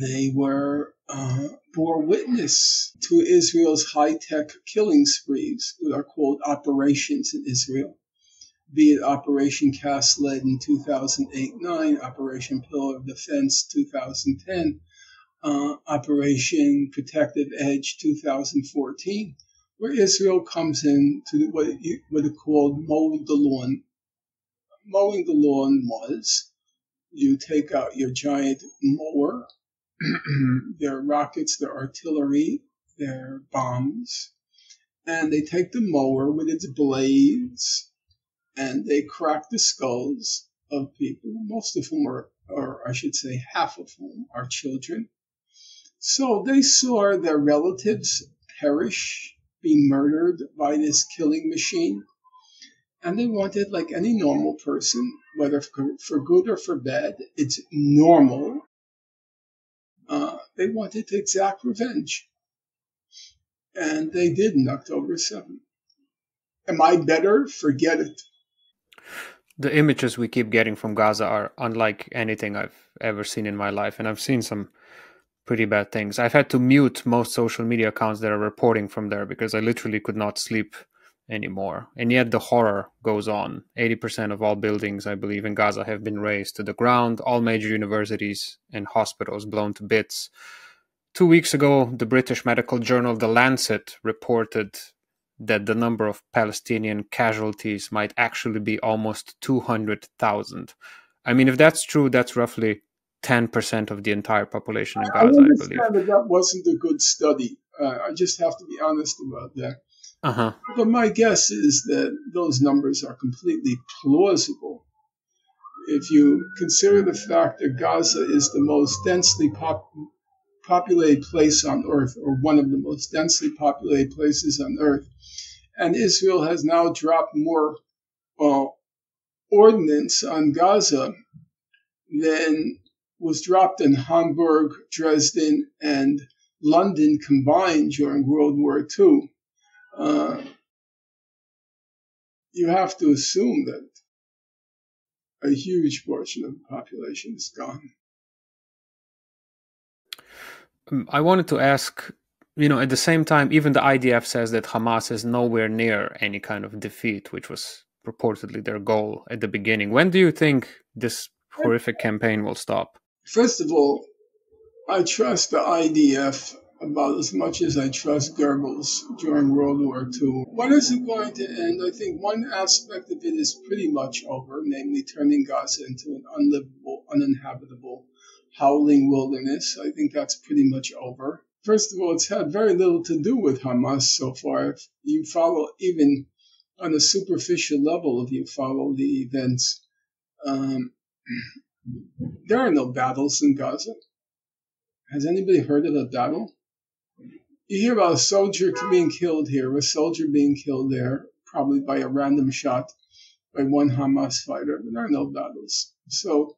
they bore witness to Israel's high-tech killing sprees, that are called operations in Israel, be it Operation Cast Lead in 2008-9, Operation Pillar of Defense 2010, Operation Protective Edge 2014, where Israel comes in to what are called mowing the lawn. Mowing the lawn was, you take out your giant mower, their rockets, their artillery, their bombs, and they take the mower with its blades and they crack the skulls of people, most of whom or I should say half of whom are children. So they saw their relatives perish, be murdered by this killing machine. And they wanted, like any normal person, whether for good or for bad, it's normal. They wanted to exact revenge. And they did in October 7th. Am I better? Forget it. The images we keep getting from Gaza are unlike anything I've ever seen in my life. And I've seen some pretty bad things. I've had to mute most social media accounts that are reporting from there because I literally could not sleep anymore. And yet the horror goes on. 80% of all buildings, I believe, in Gaza have been razed to the ground. All major universities and hospitals blown to bits. 2 weeks ago, the British medical journal The Lancet reported that the number of Palestinian casualties might actually be almost 200,000. I mean, if that's true, that's roughly 10% of the entire population in I Gaza, I believe. understand that that wasn't a good study. I just have to be honest about that. Uh-huh. But my guess is that those numbers are completely plausible. If you consider the fact that Gaza is the most densely populated place on earth, or one of the most densely populated places on earth, and Israel has now dropped more ordnance on Gaza than was dropped in Hamburg, Dresden, and London combined during World War II. You have to assume that a huge portion of the population is gone. I wanted to ask, at the same time, even the IDF says that Hamas is nowhere near any kind of defeat, which was purportedly their goal at the beginning. When do you think this horrific campaign will stop? First of all, I trust the IDF about as much as I trust Goebbels during World War II. When is it going to end? I think one aspect of it is pretty much over, namely turning Gaza into an unlivable, uninhabitable, howling wilderness. I think that's pretty much over. First of all, it's had very little to do with Hamas so far. If you follow, even on a superficial level, if you follow the events, there are no battles in Gaza. Has anybody heard of a battle? You hear about a soldier being killed here, a soldier being killed there, probably by a random shot by one Hamas fighter, but there are no battles. So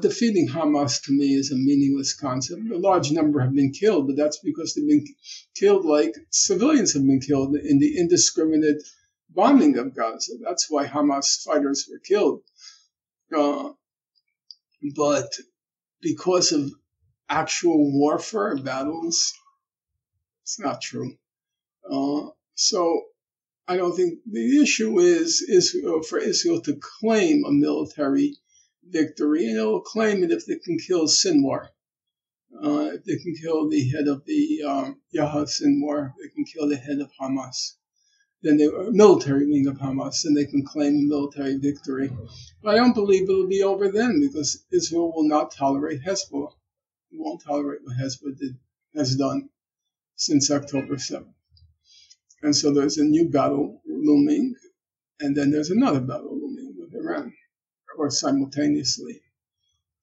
defeating Hamas to me is a meaningless concept. A large number have been killed, but that's because they've been killed like civilians have been killed in the indiscriminate bombing of Gaza. That's why Hamas fighters were killed. But because of actual warfare battles, it's not true. So I don't think the issue is for Israel to claim a military victory, and it will claim it if they can kill Sinwar. If they can kill the head of the Yahya Sinwar, they can kill the head of Hamas. Then they military wing of Hamas, and they can claim a military victory. But I don't believe it will be over then, because Israel will not tolerate Hezbollah. It won't tolerate what Hezbollah has done since October 7th. And so there's a new battle looming, and then there's another battle looming with Iran, or simultaneously.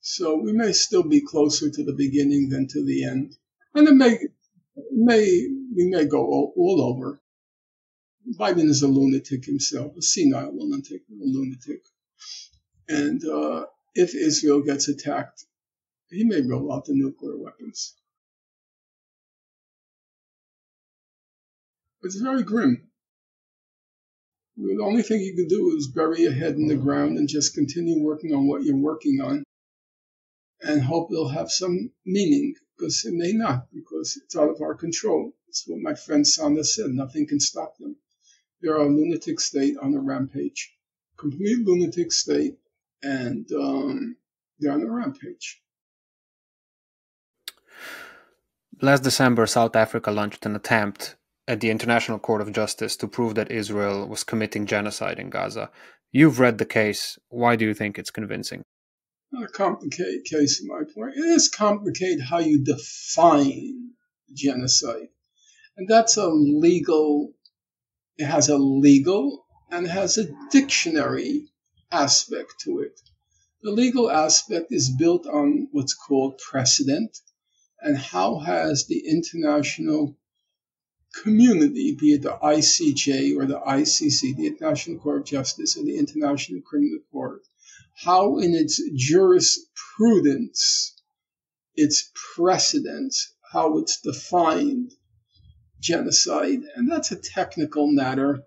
So we may still be closer to the beginning than to the end. And we may go all over. Biden is a lunatic himself, a senile lunatic. And if Israel gets attacked, he may roll out the nuclear weapons. It's very grim. The only thing you can do is bury your head in the ground and just continue working on what you're working on and hope it'll have some meaning, because it may not, because it's out of our control. It's what my friend Sanders said. Nothing can stop them. They're a lunatic state on a rampage. Complete lunatic state, and they're on a rampage. Last December, South Africa launched an attempt at the International Court of Justice to prove that Israel was committing genocide in Gaza. You've read the case. Why do you think it's convincing? Not a complicated case, in my point. It is complicated how you define genocide. And that's it has a legal and has a dictionary aspect to it. The legal aspect is built on what's called precedent, and how has the international community, be it the ICJ or the ICC, the International Court of Justice, or the International Criminal Court, how in its jurisprudence, its precedent, how it's defined genocide. And that's a technical matter.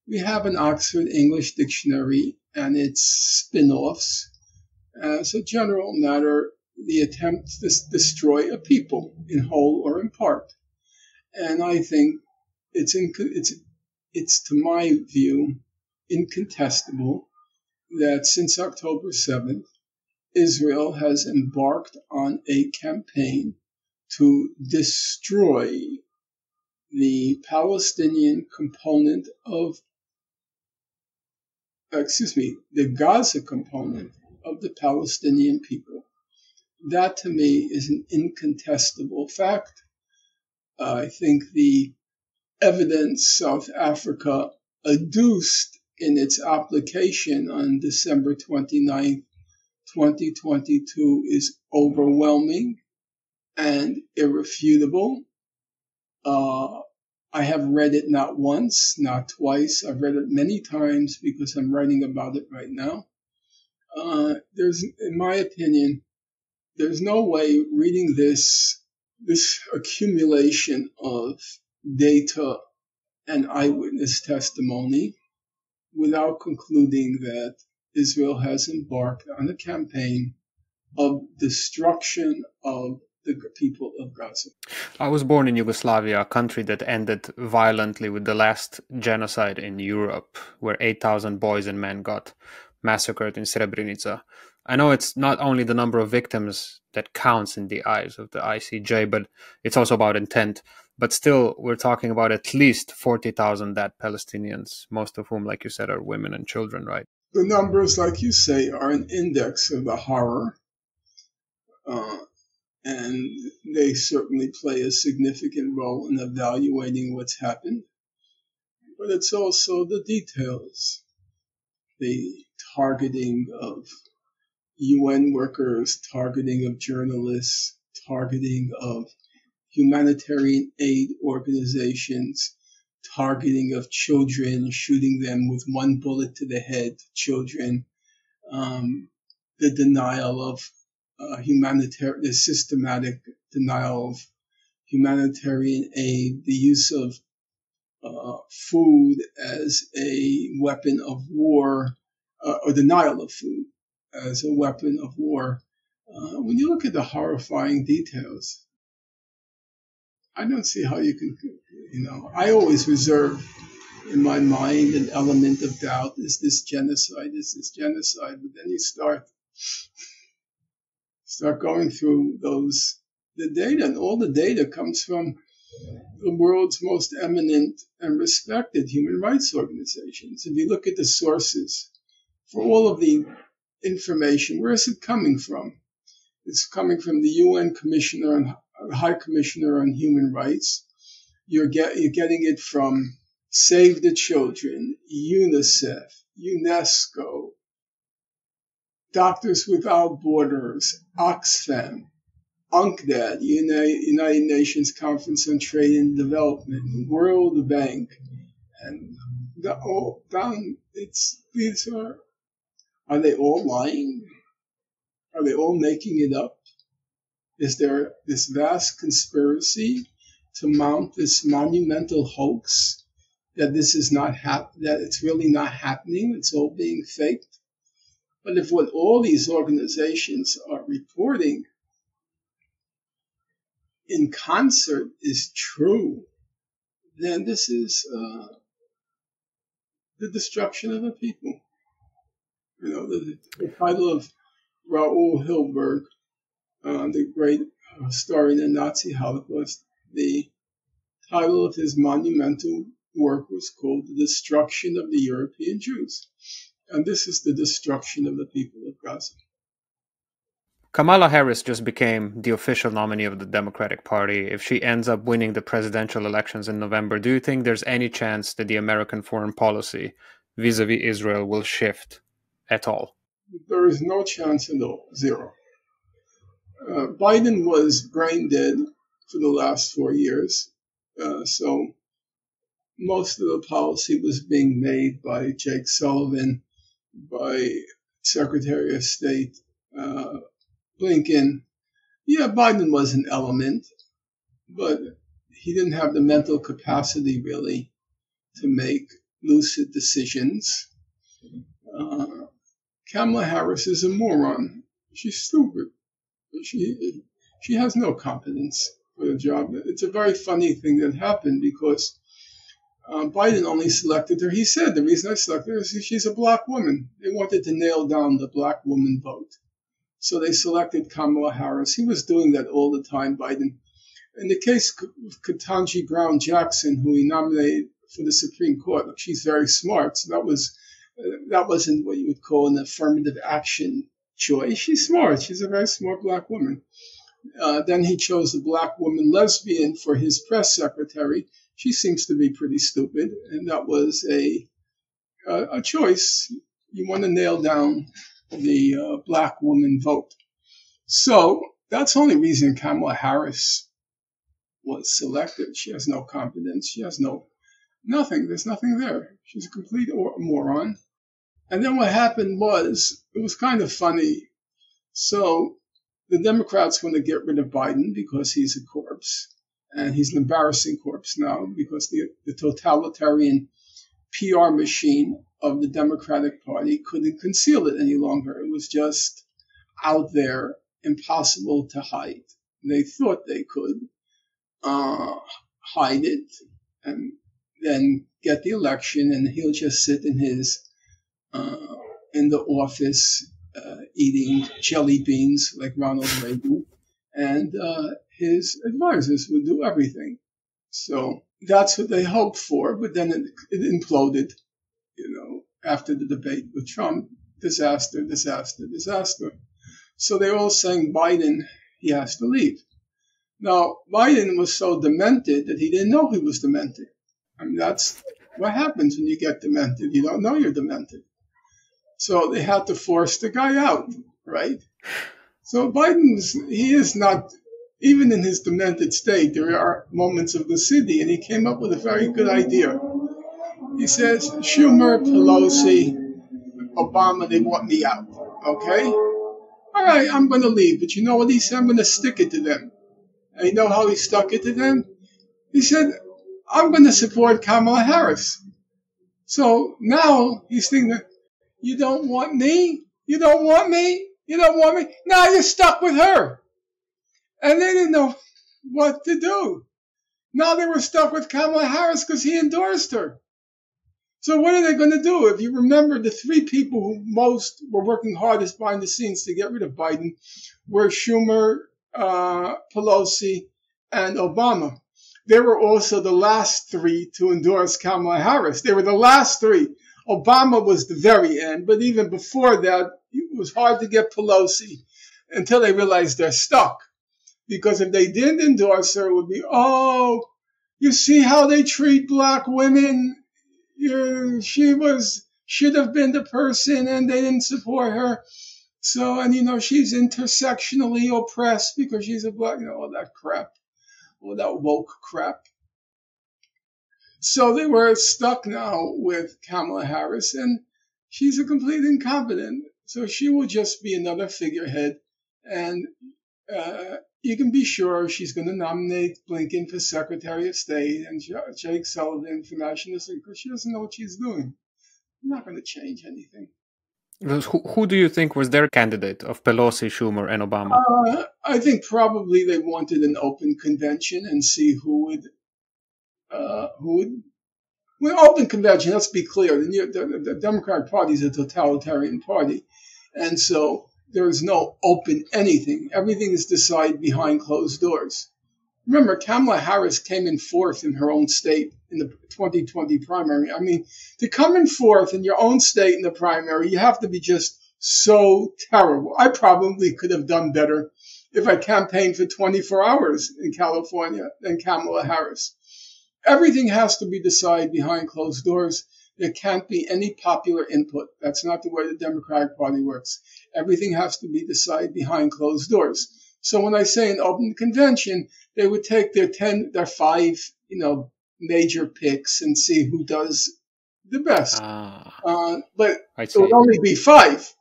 We have an Oxford English Dictionary and its spin-offs. As a general matter, the attempt to destroy a people in whole or in part. And I think it's to my view incontestable that since October 7th, Israel has embarked on a campaign to destroy the Palestinian component of, the Gaza component of the Palestinian people. That to me is an incontestable fact. I think the evidence South Africa adduced in its application on December 29th, 2022 is overwhelming and irrefutable. I have read it not once, not twice. I've read it many times because I'm writing about it right now. In my opinion, there's no way reading this accumulation of data and eyewitness testimony without concluding that Israel has embarked on a campaign of destruction of the people of Gaza. I was born in Yugoslavia, a country that ended violently with the last genocide in Europe, where 8,000 boys and men got massacred in Srebrenica. I know it's not only the number of victims that counts in the eyes of the ICJ, but it's also about intent. But still, we're talking about at least 40,000 dead Palestinians, most of whom, like you said, are women and children, right? The numbers, like you say, are an index of the horror. And they certainly play a significant role in evaluating what's happened. But it's also the details, the targeting of UN workers, targeting of journalists, targeting of humanitarian aid organizations, targeting of children, shooting them with one bullet to the head, children, the denial of the systematic denial of humanitarian aid, the use of food as a weapon of war, or denial of food as a weapon of war. When you look at the horrifying details, I don't see how you can, I always reserve in my mind an element of doubt. Is this genocide? Is this genocide? But then you start going through the data, and all the data comes from the world's most eminent and respected human rights organizations. If you look at the sources for all of the information, where is it coming from? It's coming from the UN Commissioner and High Commissioner on Human Rights. You're getting it from Save the Children, UNICEF, UNESCO, Doctors Without Borders, Oxfam, UNCTAD, United Nations Conference on Trade and Development, World Bank, and are they all lying? Are they all making it up? Is there this vast conspiracy to mount this monumental hoax that this is not that it's really not happening? It's all being faked. But if what all these organizations are reporting in concert is true, then this is the destruction of a people. The title of Raoul Hilberg, the great historian of the Nazi Holocaust, the title of his monumental work was called The Destruction of the European Jews. And this is the destruction of the people of Gaza. Kamala Harris just became the official nominee of the Democratic Party. If she ends up winning the presidential elections in November, do you think there's any chance that the American foreign policy vis-a-vis Israel will shift at all? There is no chance at all. Zero. Biden was brain dead for the last 4 years. So most of the policy was being made by Jake Sullivan, by Secretary of State Blinken. Yeah, Biden was an element, but he didn't have the mental capacity really to make lucid decisions. Kamala Harris is a moron. She's stupid. She has no competence for the job. It's a very funny thing that happened because Biden only selected her. He said the reason I selected her is she's a black woman. They wanted to nail down the black woman vote. So they selected Kamala Harris. He was doing that all the time, Biden. In the case of Ketanji Brown Jackson, who he nominated for the Supreme Court, look, she's very smart. So that wasn't what you would call an affirmative action choice. She's smart. She's a very smart black woman. Then he chose a black woman lesbian for his press secretary. She seems to be pretty stupid, and that was a choice. You want to nail down the black woman vote. So that's the only reason Kamala Harris was selected. She has no competence. She has nothing. There's nothing there. She's a complete moron. And then what happened was, it was kind of funny. So the Democrats want to get rid of Biden because he's a corpse. And he's an embarrassing corpse now because the totalitarian PR machine of the Democratic Party couldn't conceal it any longer. It was just out there, impossible to hide. They thought they could hide it and then get the election, and he'll just sit in the office eating jelly beans like Ronald Reagan, and his advisors would do everything. So that's what they hoped for, but then it imploded, after the debate with Trump. Disaster, disaster, disaster. So they're all saying Biden, he has to leave. Now, Biden was so demented that he didn't know he was demented. I mean, that's what happens when you get demented. You don't know you're demented. So they had to force the guy out, right? So he is not, even in his demented state, there are moments of lucidity, and he came up with a very good idea. He says, Schumer, Pelosi, Obama, they want me out, okay? All right, I'm going to leave. But you know what he said? I'm going to stick it to them. And you know how he stuck it to them? He said, I'm going to support Kamala Harris. So now he's thinking, you don't want me? You don't want me? You don't want me? Now you're stuck with her. And they didn't know what to do. Now they were stuck with Kamala Harris because he endorsed her. So what are they going to do? If you remember, the three people who most were working hardest behind the scenes to get rid of Biden were Schumer, Pelosi, and Obama. They were also the last three to endorse Kamala Harris. They were the last three. Obama was the very end, but even before that, it was hard to get Pelosi until they realized they're stuck. Because if they didn't endorse her, it would be, oh, you see how they treat black women? She should have been the person, and they didn't support her. So, and she's intersectionally oppressed because she's a black, all that crap, all that woke crap. So they were stuck now with Kamala Harris, and she's a complete incompetent. So she will just be another figurehead, and you can be sure she's going to nominate Blinken for Secretary of State and Jake Sullivan for National Secretary because she doesn't know what she's doing. You're not going to change anything. Who do you think was their candidate of Pelosi, Schumer, and Obama? I think probably they wanted an open convention and see who would. Well, open convention, let's be clear, the Democratic Party is a totalitarian party. And so there is no open anything. Everything is decided behind closed doors. Remember, Kamala Harris came in fourth in her own state in the 2020 primary. I mean, to come in fourth in your own state in the primary, you have to be just so terrible. I probably could have done better if I campaigned for 24 hours in California than Kamala Harris. Everything has to be decided behind closed doors. There can't be any popular input. That's not the way the Democratic Party works. Everything has to be decided behind closed doors. So when I say an open convention, they would take their five, major picks and see who does the best. But it would only be five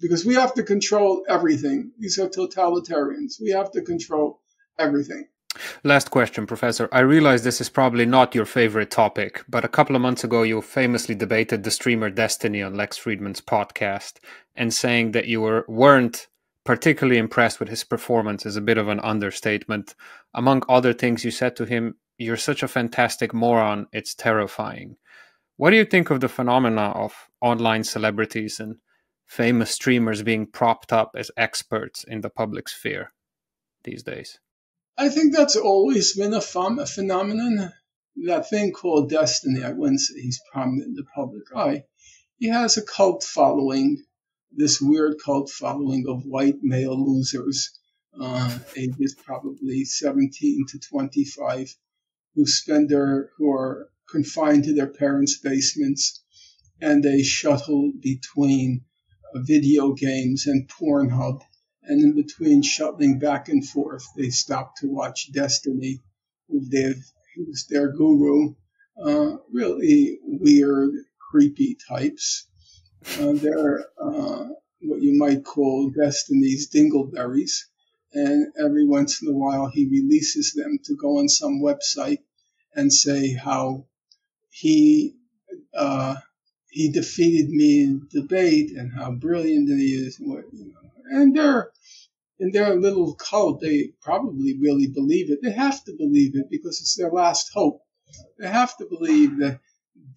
because we have to control everything. These are totalitarians. We have to control everything. Last question, Professor. I realize this is probably not your favorite topic, but a couple of months ago you famously debated the streamer Destiny on Lex Friedman's podcast and saying that you weren't particularly impressed with his performance is a bit of an understatement. Among other things, you said to him, "You're such a fantastic moron, it's terrifying." What do you think of the phenomena of online celebrities and famous streamers being propped up as experts in the public sphere these days? I think that's always been a phenomenon. That thing called destiny, I wouldn't say he's prominent in the public eye. He has a cult following, this weird cult following of white male losers, ages probably 17 to 25, who are confined to their parents' basements, and they shuttle between video games and Pornhub. And in between shuttling back and forth, they stop to watch Destiny, who's their guru. Really weird, creepy types. They're what you might call Destiny's dingleberries. And every once in a while, he releases them to go on some website and say how he defeated me in debate and how brilliant he is. And they're in their little cult, they probably really believe it. They have to believe it because it's their last hope. They have to believe that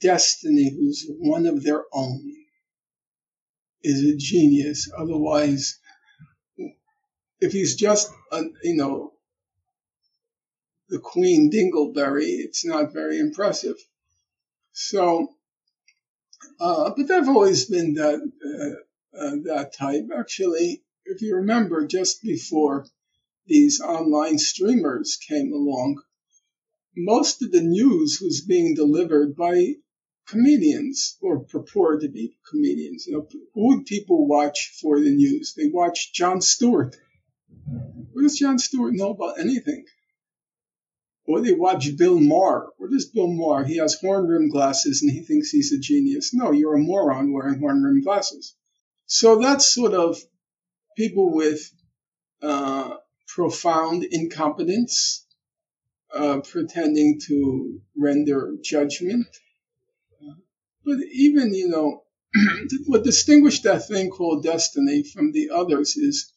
Destiny, who's one of their own, is a genius. Otherwise, if he's just, the Queen Dingleberry, it's not very impressive. So, but they've always been that type. Actually, if you remember, just before these online streamers came along, most of the news was being delivered by comedians or purported to be comedians. Who would people watch for the news? They watch Jon Stewart. What does Jon Stewart know about anything? Or they watch Bill Maher. What is Bill Maher? He has horn-rimmed glasses and he thinks he's a genius. No, you're a moron wearing horn-rimmed glasses. So that's sort of people with profound incompetence, pretending to render judgment. But even, what distinguished that thing called Destiny from the others is,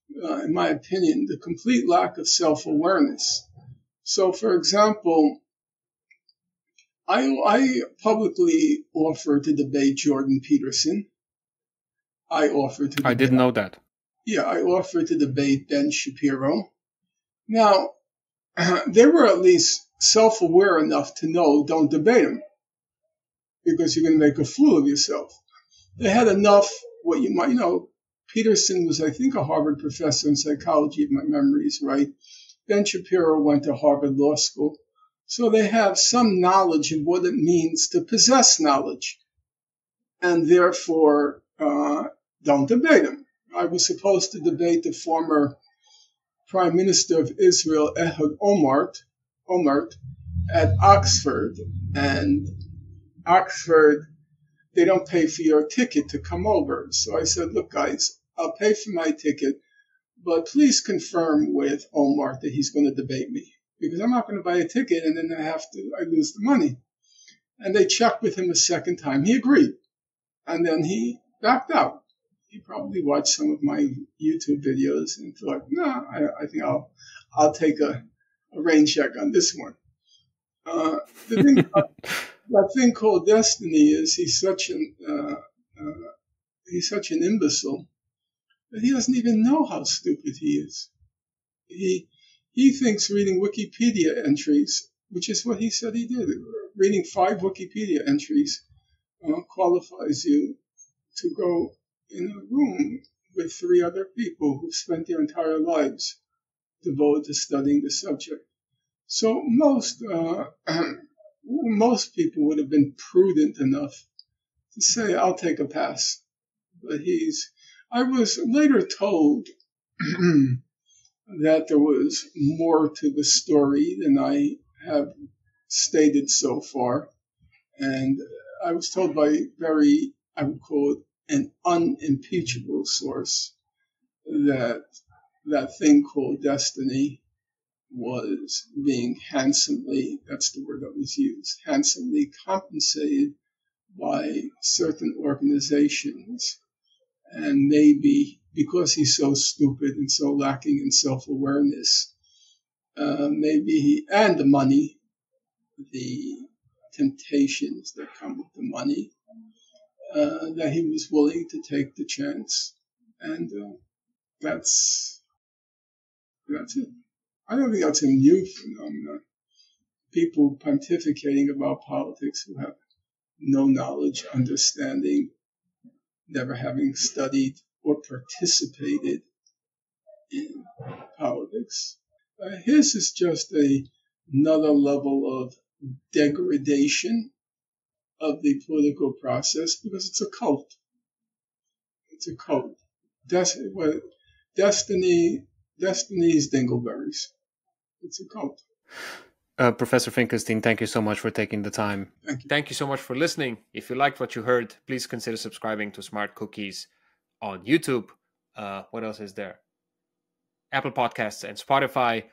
in my opinion, the complete lack of self-awareness. So, for example, I publicly offered to debate Jordan Peterson. I didn't know that. Yeah, I offered to debate Ben Shapiro. Now, they were at least self-aware enough to know don't debate him because you're going to make a fool of yourself. They had enough, what you might, Peterson was, I think, a Harvard professor in psychology, if my memory is right. Ben Shapiro went to Harvard Law School. So they have some knowledge of what it means to possess knowledge. And therefore, don't debate him. I was supposed to debate the former Prime Minister of Israel, Ehud Olmert, at Oxford. And Oxford, they don't pay for your ticket to come over. So I said, look, guys, I'll pay for my ticket, but please confirm with Olmert that he's going to debate me. Because I'm not going to buy a ticket and then I lose the money. And they checked with him a second time. He agreed. And then he backed out. He probably watched some of my YouTube videos and thought, no, I think I'll take a rain check on this one. That thing called Destiny is he's such an imbecile that he doesn't even know how stupid he is. He thinks reading Wikipedia entries, which is what he said he did, reading 5 Wikipedia entries qualifies you to go in a room with 3 other people who spent their entire lives devoted to studying the subject. So most people would have been prudent enough to say, I'll take a pass. But I was later told that there was more to the story than I have stated so far. And I was told by I would call it an unimpeachable source, that thing called Destiny was being handsomely, that's the word that was used, handsomely compensated by certain organizations. And maybe because he's so stupid and so lacking in self-awareness, and the money, the temptations that come with the money, that he was willing to take the chance. And that's it. I don't think that's a new phenomenon. People pontificating about politics who have no knowledge, understanding, never having studied or participated in politics. His is just another level of degradation of the political process because it's a cult. It's a cult. Destiny's dingleberries. It's a cult. Professor Finkelstein, thank you so much for taking the time. Thank you. Thank you so much for listening. If you liked what you heard, please consider subscribing to Smart Cookies on YouTube. What else is there? Apple Podcasts and Spotify.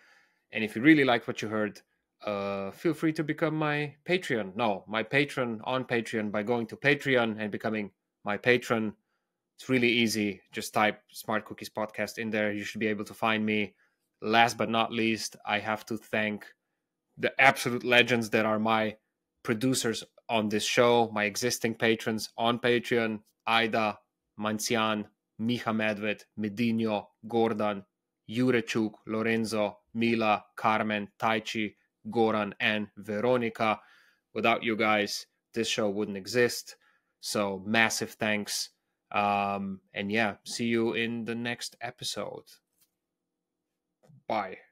And if you really liked what you heard, feel free to become my patron on Patreon by going to Patreon and becoming my patron. It's really easy. Just type Smart Cookies Podcast in there. You should be able to find me. Last but not least, I have to thank the absolute legends that are my producers on this show, my existing patrons on Patreon: Aida, Mancian, Miha Medved, Medino, Gordon, Jurechuk, Lorenzo, Mila, Carmen, Taichi, Goran, and Veronica. Without you guys, this show wouldn't exist. So massive thanks. And yeah, see you in the next episode. Bye.